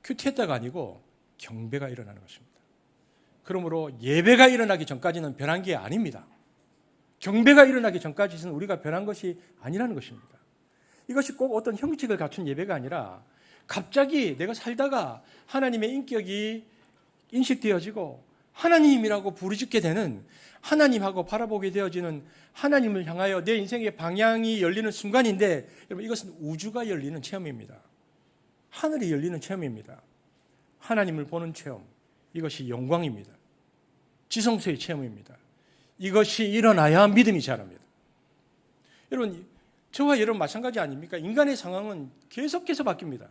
큐티했다가 아니고 경배가 일어나는 것입니다. 그러므로 예배가 일어나기 전까지는 변한 게 아닙니다. 경배가 일어나기 전까지는 우리가 변한 것이 아니라는 것입니다. 이것이 꼭 어떤 형식을 갖춘 예배가 아니라 갑자기 내가 살다가 하나님의 인격이 인식되어지고 하나님이라고 부르짖게 되는, 하나님하고 바라보게 되어지는, 하나님을 향하여 내 인생의 방향이 열리는 순간인데, 여러분 이것은 우주가 열리는 체험입니다. 하늘이 열리는 체험입니다. 하나님을 보는 체험, 이것이 영광입니다. 지성소의 체험입니다. 이것이 일어나야 믿음이 자랍니다. 여러분, 저와 여러분 마찬가지 아닙니까? 인간의 상황은 계속해서 바뀝니다.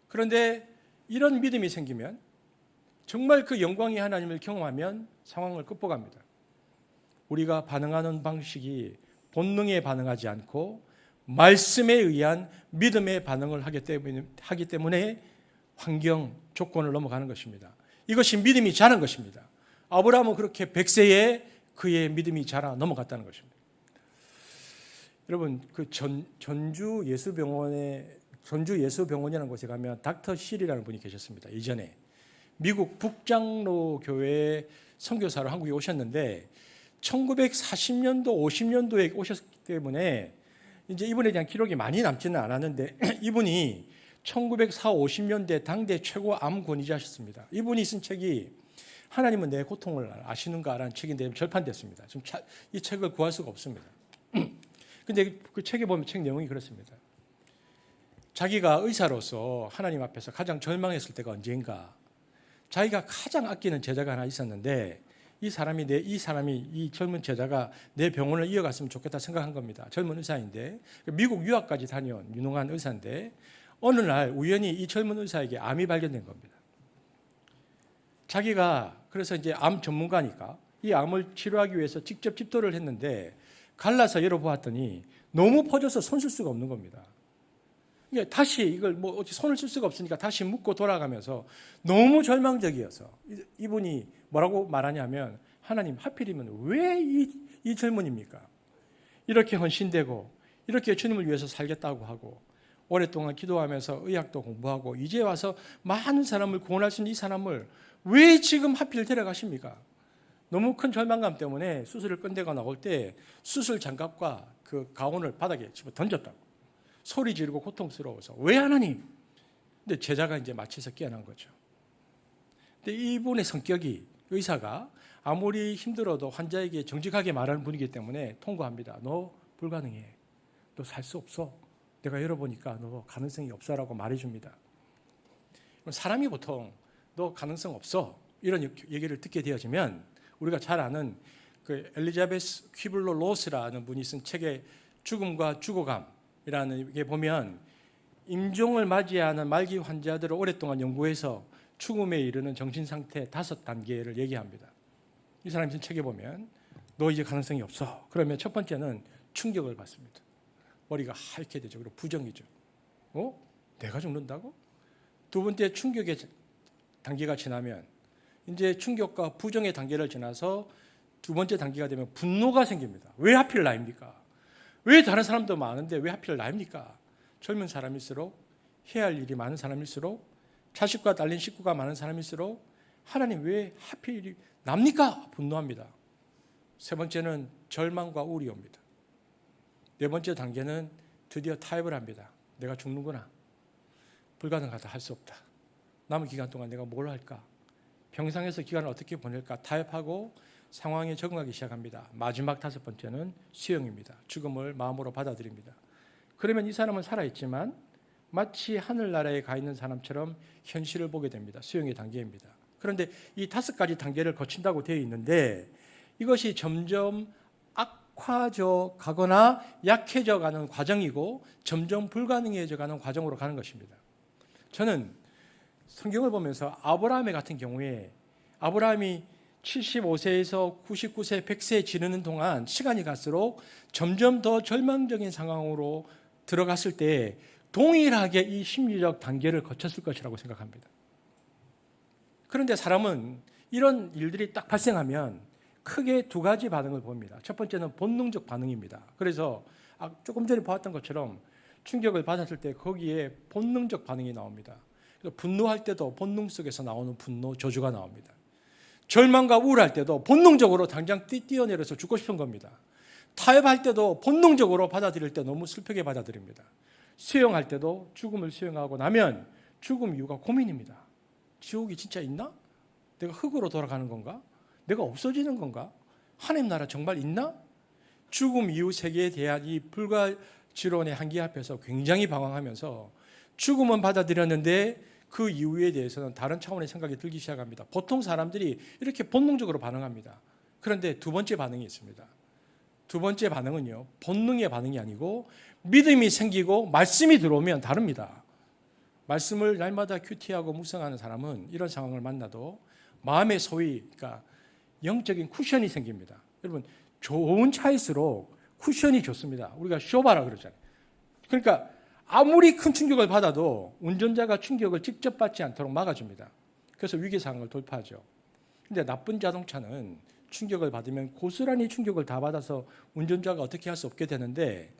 그런데 이런 믿음이 생기면, 정말 그 영광의 하나님을 경험하면 상황을 극복합니다. 우리가 반응하는 방식이 본능에 반응하지 않고 말씀에 의한 믿음의 반응을 하기 때문에 환경, 조건을 넘어가는 것입니다. 이것이 믿음이 자란 것입니다. 아브라함은 그렇게 100세에 그의 믿음이 자라 넘어갔다는 것입니다. 여러분, 그 전주 예수병원이라는 곳에 가면 닥터 실이라는 분이 계셨습니다. 예전에 미국 북장로 교회 선교사로 한국에 오셨는데 1940년도, 50년도에 오셨기 때문에 이제 이분에 대한 기록이 많이 남지는 않았는데 이분이 1940, 50년대 당대 최고 암 권위자셨습니다. 이분이 쓴 책이 하나님은 내 고통을 아시는가라는 책인데 절판됐습니다. 지금 이 책을 구할 수가 없습니다. 근데 그 책에 보면 책 내용이 그렇습니다. 자기가 의사로서 하나님 앞에서 가장 절망했을 때가 언제인가? 자기가 가장 아끼는 제자가 하나 있었는데 이 젊은 제자가 내 병원을 이어갔으면 좋겠다 생각한 겁니다. 젊은 의사인데 미국 유학까지 다녀온 유능한 의사인데 어느 날 우연히 이 젊은 의사에게 암이 발견된 겁니다. 자기가 그래서 이제 암 전문가니까 이 암을 치료하기 위해서 직접 집도를 했는데 갈라서 열어보았더니 너무 퍼져서 손 쓸 수가 없는 겁니다. 다시 이걸 손을 쓸 수가 없으니까 다시 묶고 돌아가면서 너무 절망적이어서 이분이 뭐라고 말하냐면, 하나님 하필이면 왜 이 젊은입니까? 이렇게 헌신되고 이렇게 주님을 위해서 살겠다고 하고 오랫동안 기도하면서 의학도 공부하고 이제 와서 많은 사람을 구원할 수 있는 이 사람을 왜 지금 하필 데려가십니까? 너무 큰 절망감 때문에 수술을 끝내고 나올 때 수술 장갑과 그 가운을 바닥에 집어 던졌다고. 소리 지르고 고통스러워서 왜 하나님? 근데 제자가 이제 마치서 깨어난 거죠. 근데 이분의 성격이, 의사가 아무리 힘들어도 환자에게 정직하게 말하는 분이기 때문에 통과합니다. 너 불가능해. 너 살 수 없어. 내가 열어보니까 너 가능성이 없어라고 말해줍니다. 사람이 보통 너 가능성 없어 이런 얘기를 듣게 되어지면 우리가 잘 아는 그 엘리자베스 퀴블로 로스라는 분이 쓴 책의 죽음과 죽어감이라는 게 보면 임종을 맞이하는 말기 환자들을 오랫동안 연구해서 죽음에 이르는 정신상태 5단계를 얘기합니다. 이 사람이 쓴 책에 보면 너 이제 가능성이 없어. 그러면 첫 번째는 충격을 받습니다. 머리가 하얗게 되죠. 그리고 부정이죠. 내가 죽는다고? 두 번째 충격의 단계가 지나면 이제 충격과 부정의 단계를 지나서 두 번째 단계가 되면 분노가 생깁니다. 왜 하필 나입니까? 왜 다른 사람도 많은데 왜 하필 나입니까? 젊은 사람일수록, 해야 할 일이 많은 사람일수록, 자식과 딸린 식구가 많은 사람일수록 하나님 왜 하필 납니까? 분노합니다. 세 번째는 절망과 우울이 옵니다. 네 번째 단계는 드디어 타협을 합니다. 내가 죽는구나. 불가능하다, 할 수 없다. 남은 기간 동안 내가 뭘 할까? 병상에서 기간을 어떻게 보낼까? 타협하고 상황에 적응하기 시작합니다. 마지막 5번째는 수용입니다. 죽음을 마음으로 받아들입니다. 그러면 이 사람은 살아있지만 마치 하늘나라에 가 있는 사람처럼 현실을 보게 됩니다. 수용의 단계입니다. 그런데 이 5가지 단계를 거친다고 되어 있는데 이것이 점점 악화져 가거나 약해져 가는 과정이고 점점 불가능해져 가는 과정으로 가는 것입니다. 저는 성경을 보면서 아브라함 같은 경우에 아브라함이 75세에서 99세, 100세에 지르는 동안 시간이 갈수록 점점 더 절망적인 상황으로 들어갔을 때 동일하게 이 심리적 단계를 거쳤을 것이라고 생각합니다. 그런데 사람은 이런 일들이 딱 발생하면 크게 두 가지 반응을 봅니다. 첫 번째는 본능적 반응입니다. 그래서 조금 전에 보았던 것처럼 충격을 받았을 때 거기에 본능적 반응이 나옵니다. 그래서 분노할 때도 본능 속에서 나오는 분노, 저주가 나옵니다. 절망과 우울할 때도 본능적으로 당장 뛰어내려서 죽고 싶은 겁니다. 타협할 때도 본능적으로 받아들일 때 너무 슬프게 받아들입니다. 수용할 때도 죽음을 수용하고 나면 죽음 이유가 고민입니다. 지옥이 진짜 있나? 내가 흙으로 돌아가는 건가? 내가 없어지는 건가? 하나님 나라 정말 있나? 죽음 이후 세계에 대한 이 불가지론의 한계 앞에서 굉장히 방황하면서 죽음은 받아들였는데 그 이유에 대해서는 다른 차원의 생각이 들기 시작합니다. 보통 사람들이 이렇게 본능적으로 반응합니다. 그런데 두 번째 반응이 있습니다. 두 번째 반응은요, 본능의 반응이 아니고 믿음이 생기고 말씀이 들어오면 다릅니다. 말씀을 날마다 큐티하고 묵상하는 사람은 이런 상황을 만나도 마음의 소위, 그러니까 영적인 쿠션이 생깁니다. 여러분, 좋은 차일수록 쿠션이 좋습니다. 우리가 쇼바라 그러잖아요. 그러니까 아무리 큰 충격을 받아도 운전자가 충격을 직접 받지 않도록 막아줍니다. 그래서 위기 상황을 돌파하죠. 근데 나쁜 자동차는 충격을 받으면 고스란히 충격을 다 받아서 운전자가 어떻게 할 수 없게 되는데,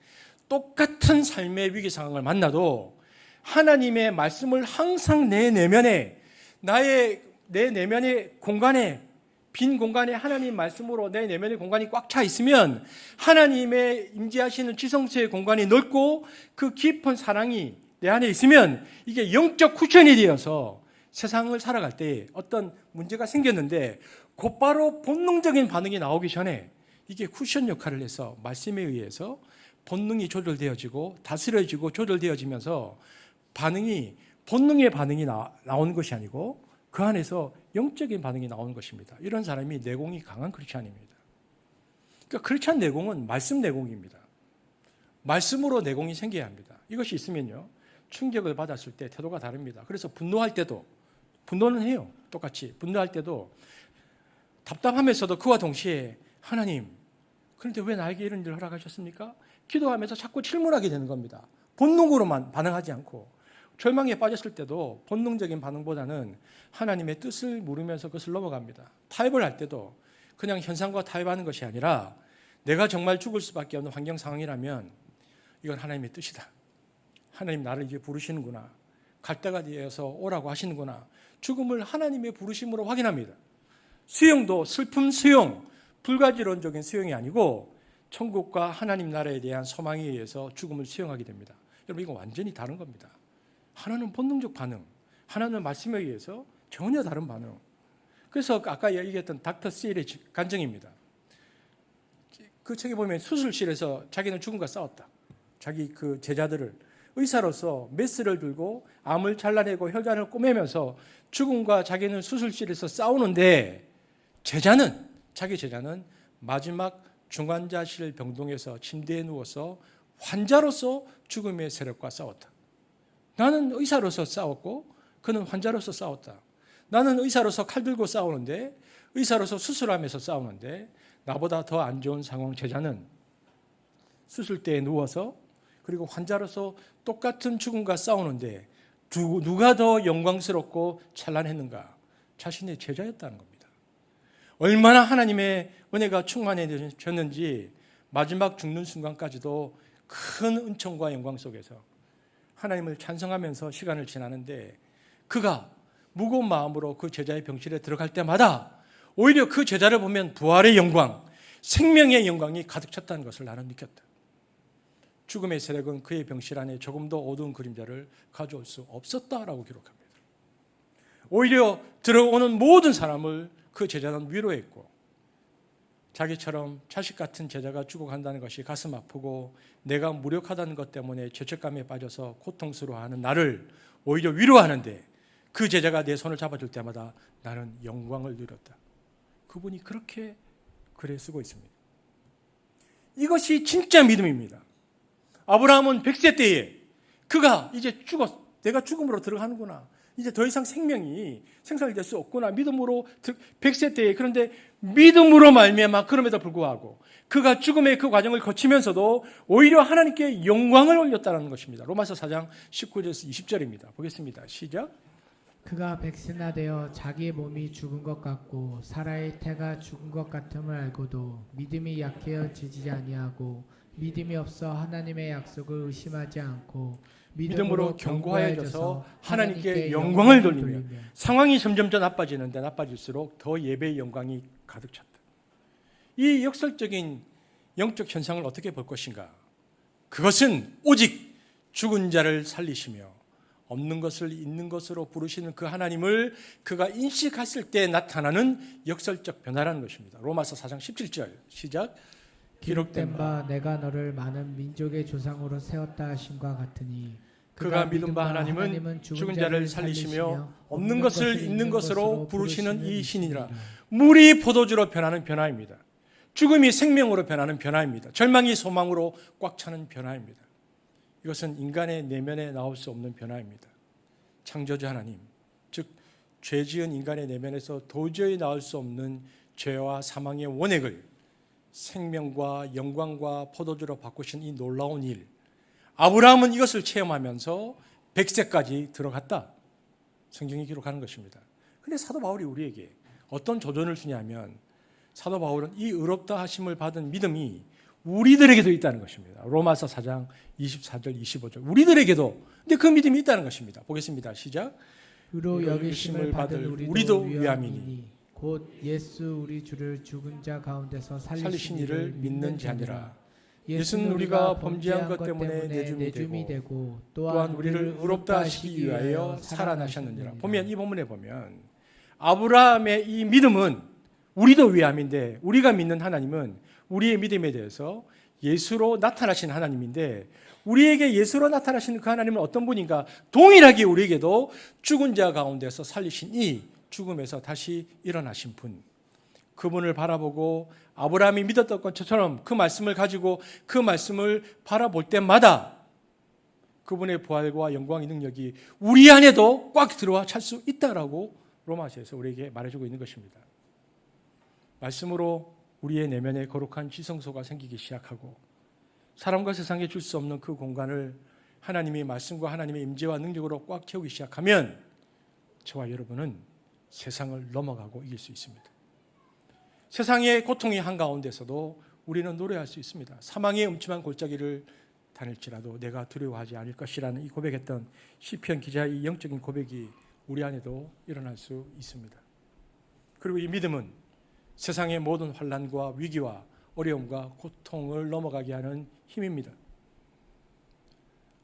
똑같은 삶의 위기 상황을 만나도 하나님의 말씀을 항상 내 내면에, 내 내면의 공간에, 빈 공간에 하나님 말씀으로 내 내면의 공간이 꽉 차 있으면 하나님의 임재하시는 지성소의 공간이 넓고 그 깊은 사랑이 내 안에 있으면 이게 영적 쿠션이 되어서 세상을 살아갈 때 어떤 문제가 생겼는데 곧바로 본능적인 반응이 나오기 전에 이게 쿠션 역할을 해서 말씀에 의해서 본능이 조절되어지고 다스려지고 조절되어지면서 본능의 반응이 나오는 것이 아니고 그 안에서 영적인 반응이 나오는 것입니다. 이런 사람이 내공이 강한 크리스찬입니다. 그러니까 크리스찬 내공은 말씀 내공입니다. 말씀으로 내공이 생겨야 합니다. 이것이 있으면요, 충격을 받았을 때 태도가 다릅니다. 그래서 분노할 때도, 분노는 해요. 똑같이. 분노할 때도 답답하면서도 그와 동시에 하나님, 그런데 왜 나에게 이런 일을 허락하셨습니까? 기도하면서 자꾸 질문하게 되는 겁니다. 본능으로만 반응하지 않고. 절망에 빠졌을 때도 본능적인 반응보다는 하나님의 뜻을 물으면서 그것을 넘어갑니다. 타협을 할 때도 그냥 현상과 타협하는 것이 아니라 내가 정말 죽을 수밖에 없는 환경 상황이라면 이건 하나님의 뜻이다. 하나님 나를 이제 부르시는구나. 갈 때가 되어서 오라고 하시는구나. 죽음을 하나님의 부르심으로 확인합니다. 수용도 슬픔 수용, 불가지론적인 수용이 아니고 천국과 하나님 나라에 대한 소망에 의해서 죽음을 수용하게 됩니다. 여러분, 이거 완전히 다른 겁니다. 하나는 본능적 반응, 하나는 말씀에 의해서 전혀 다른 반응. 그래서 아까 얘기했던 닥터 세일의 간증입니다. 그 책에 보면 수술실에서 자기는 죽음과 싸웠다. 자기 그 제자들을 의사로서 메스를 들고 암을 잘라내고 혈관을 꼬매면서 죽음과 자기는 수술실에서 싸우는데 자기 제자는 마지막 중환자실 병동에서 침대에 누워서 환자로서 죽음의 세력과 싸웠다. 나는 의사로서 싸웠고 그는 환자로서 싸웠다. 나는 의사로서 칼 들고 싸우는데, 의사로서 수술하면서 싸우는데, 나보다 더 안 좋은 상황 제자는 수술대에 누워서 그리고 환자로서 똑같은 죽음과 싸우는데 누가 더 영광스럽고 찬란했는가? 자신의 제자였다는 겁니다. 얼마나 하나님의 은혜가 충만해졌는지 마지막 죽는 순간까지도 큰 은총과 영광 속에서 하나님을 찬송하면서 시간을 지나는데, 그가 무거운 마음으로 그 제자의 병실에 들어갈 때마다 오히려 그 제자를 보면 부활의 영광, 생명의 영광이 가득 찼다는 것을 나는 느꼈다. 죽음의 세력은 그의 병실 안에 조금도 어두운 그림자를 가져올 수 없었다라고 기록합니다. 오히려 들어오는 모든 사람을 그 제자는 위로했고, 자기처럼 자식 같은 제자가 죽어간다는 것이 가슴 아프고 내가 무력하다는 것 때문에 죄책감에 빠져서 고통스러워하는 나를 오히려 위로하는데, 그 제자가 내 손을 잡아줄 때마다 나는 영광을 누렸다. 그분이 그렇게 글에 쓰고 있습니다. 이것이 진짜 믿음입니다. 아브라함은 100세 때에 그가 이제 내가 죽음으로 들어가는구나. 이제 더 이상 생명이 생산될 수 없구나. 믿음으로 100세 때에, 그런데 믿음으로 말미암아 그럼에도 불구하고 그가 죽음의 그 과정을 거치면서도 오히려 하나님께 영광을 올렸다는 것입니다. 로마서 4장 19절에서 20절입니다. 보겠습니다. 시작. 그가 백신화되어 자기의 몸이 죽은 것 같고 사라의 태가 죽은 것 같음을 알고도 믿음이 약해여 지지 아니하고 믿음이 없어 하나님의 약속을 의심하지 않고 믿음으로 견고하여져서 하나님께 영광을 돌리며 상황이 점점 더 나빠지는데 나빠질수록 더 예배의 영광이 가득 찼다. 이 역설적인 영적 현상을 어떻게 볼 것인가? 그것은 오직 죽은 자를 살리시며 없는 것을 있는 것으로 부르시는 그 하나님을 그가 인식했을 때 나타나는 역설적 변화라는 것입니다. 로마서 4장 17절 시작. 기록된 바 내가 너를 많은 민족의 조상으로 세웠다 하심과 같으니 그가 믿은 바 하나님은 죽은 자를 살리시며 없는 것을 있는 것으로 부르시는 이 신이라. 물이 포도주로 변하는 변화입니다. 죽음이 생명으로 변하는 변화입니다. 절망이 소망으로 꽉 차는 변화입니다. 이것은 인간의 내면에 나올 수 없는 변화입니다. 창조주 하나님, 즉 죄 지은 인간의 내면에서 도저히 나올 수 없는 죄와 사망의 원액을 생명과 영광과 포도주로 바꾸신 이 놀라운 일, 아브라함은 이것을 체험하면서 100세까지 들어갔다. 성경이 기록하는 것입니다. 그런데 사도 바울이 우리에게 어떤 조언을 주냐면 사도 바울은 이 의롭다 하심을 받은 믿음이 우리들에게도 있다는 것입니다. 로마서 4장 24절 25절 우리들에게도 근데 그 믿음이 있다는 것입니다. 보겠습니다. 시작. 의로 여기심을 받은 우리도 위함이니 위함이니 곧 예수 우리 주를 죽은 자 가운데서 살리신 이를 믿는 자니라. 예수는 우리가 범죄한 것 때문에 내줌이 되고 또한 우리를 의롭다 하시기 위하여 살아나셨느니라. 보면 이 본문에 보면 아브라함의 이 믿음은 우리도 위함인데 우리가 믿는 하나님은 우리의 믿음에 대해서 예수로 나타나신 하나님인데 우리에게 예수로 나타나신 그 하나님은 어떤 분인가? 동일하게 우리에게도 죽은 자 가운데서 살리신 이 죽음에서 다시 일어나신 분. 그분을 바라보고 아브라함이 믿었던 것처럼 그 말씀을 가지고 그 말씀을 바라볼 때마다 그분의 부활과 영광의 능력이 우리 안에도 꽉 들어와 찰 수 있다라고 로마서에서 우리에게 말해주고 있는 것입니다. 말씀으로 우리의 내면에 거룩한 지성소가 생기기 시작하고 사람과 세상에 줄 수 없는 그 공간을 하나님의 말씀과 하나님의 임재와 능력으로 꽉 채우기 시작하면 저와 여러분은 세상을 넘어가고 이길 수 있습니다. 세상의 고통의 한가운데서도 우리는 노래할 수 있습니다. 사망의 음침한 골짜기를 다닐지라도 내가 두려워하지 않을 것이라는 이 고백했던 시편 기자의 이 영적인 고백이 우리 안에도 일어날 수 있습니다. 그리고 이 믿음은 세상의 모든 환난과 위기와 어려움과 고통을 넘어가게 하는 힘입니다.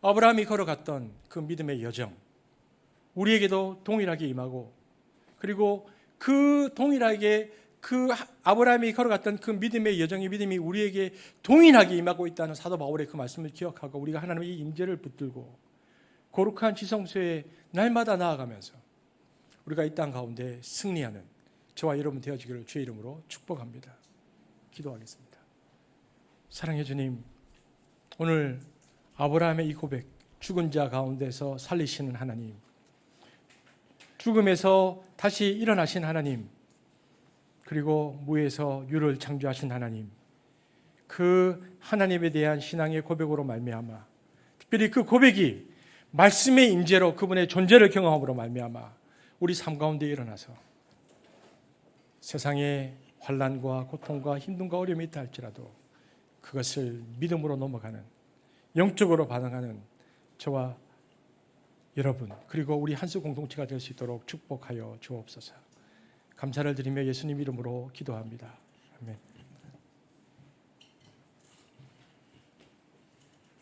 아브라함이 걸어갔던 그 믿음의 여정, 우리에게도 동일하게 임하고 그리고 그 동일하게 그 아브라함이 걸어갔던 그 믿음의 여정의 믿음이 우리에게 동일하게 임하고 있다는 사도 바울의 그 말씀을 기억하고 우리가 하나님의 임재를 붙들고 거룩한 지성소에 날마다 나아가면서 우리가 이 땅 가운데 승리하는 저와 여러분 되어지기를 주의 이름으로 축복합니다. 기도하겠습니다. 사랑해 주님, 오늘 아브라함의 이 고백, 죽은 자 가운데서 살리시는 하나님, 죽음에서 다시 일어나신 하나님, 그리고 무에서 유를 창조하신 하나님, 그 하나님에 대한 신앙의 고백으로 말미암아 특별히 그 고백이 말씀의 임재로 그분의 존재를 경험함으로 말미암아 우리 삶 가운데 일어나서 세상의 환난과 고통과 힘듦과 어려움이 있다 할지라도 그것을 믿음으로 넘어가는 영적으로 반응하는 저와 여러분 그리고 우리 한수 공동체가 될 수 있도록 축복하여 주옵소서. 감사를 드리며 예수님 이름으로 기도합니다. 아멘.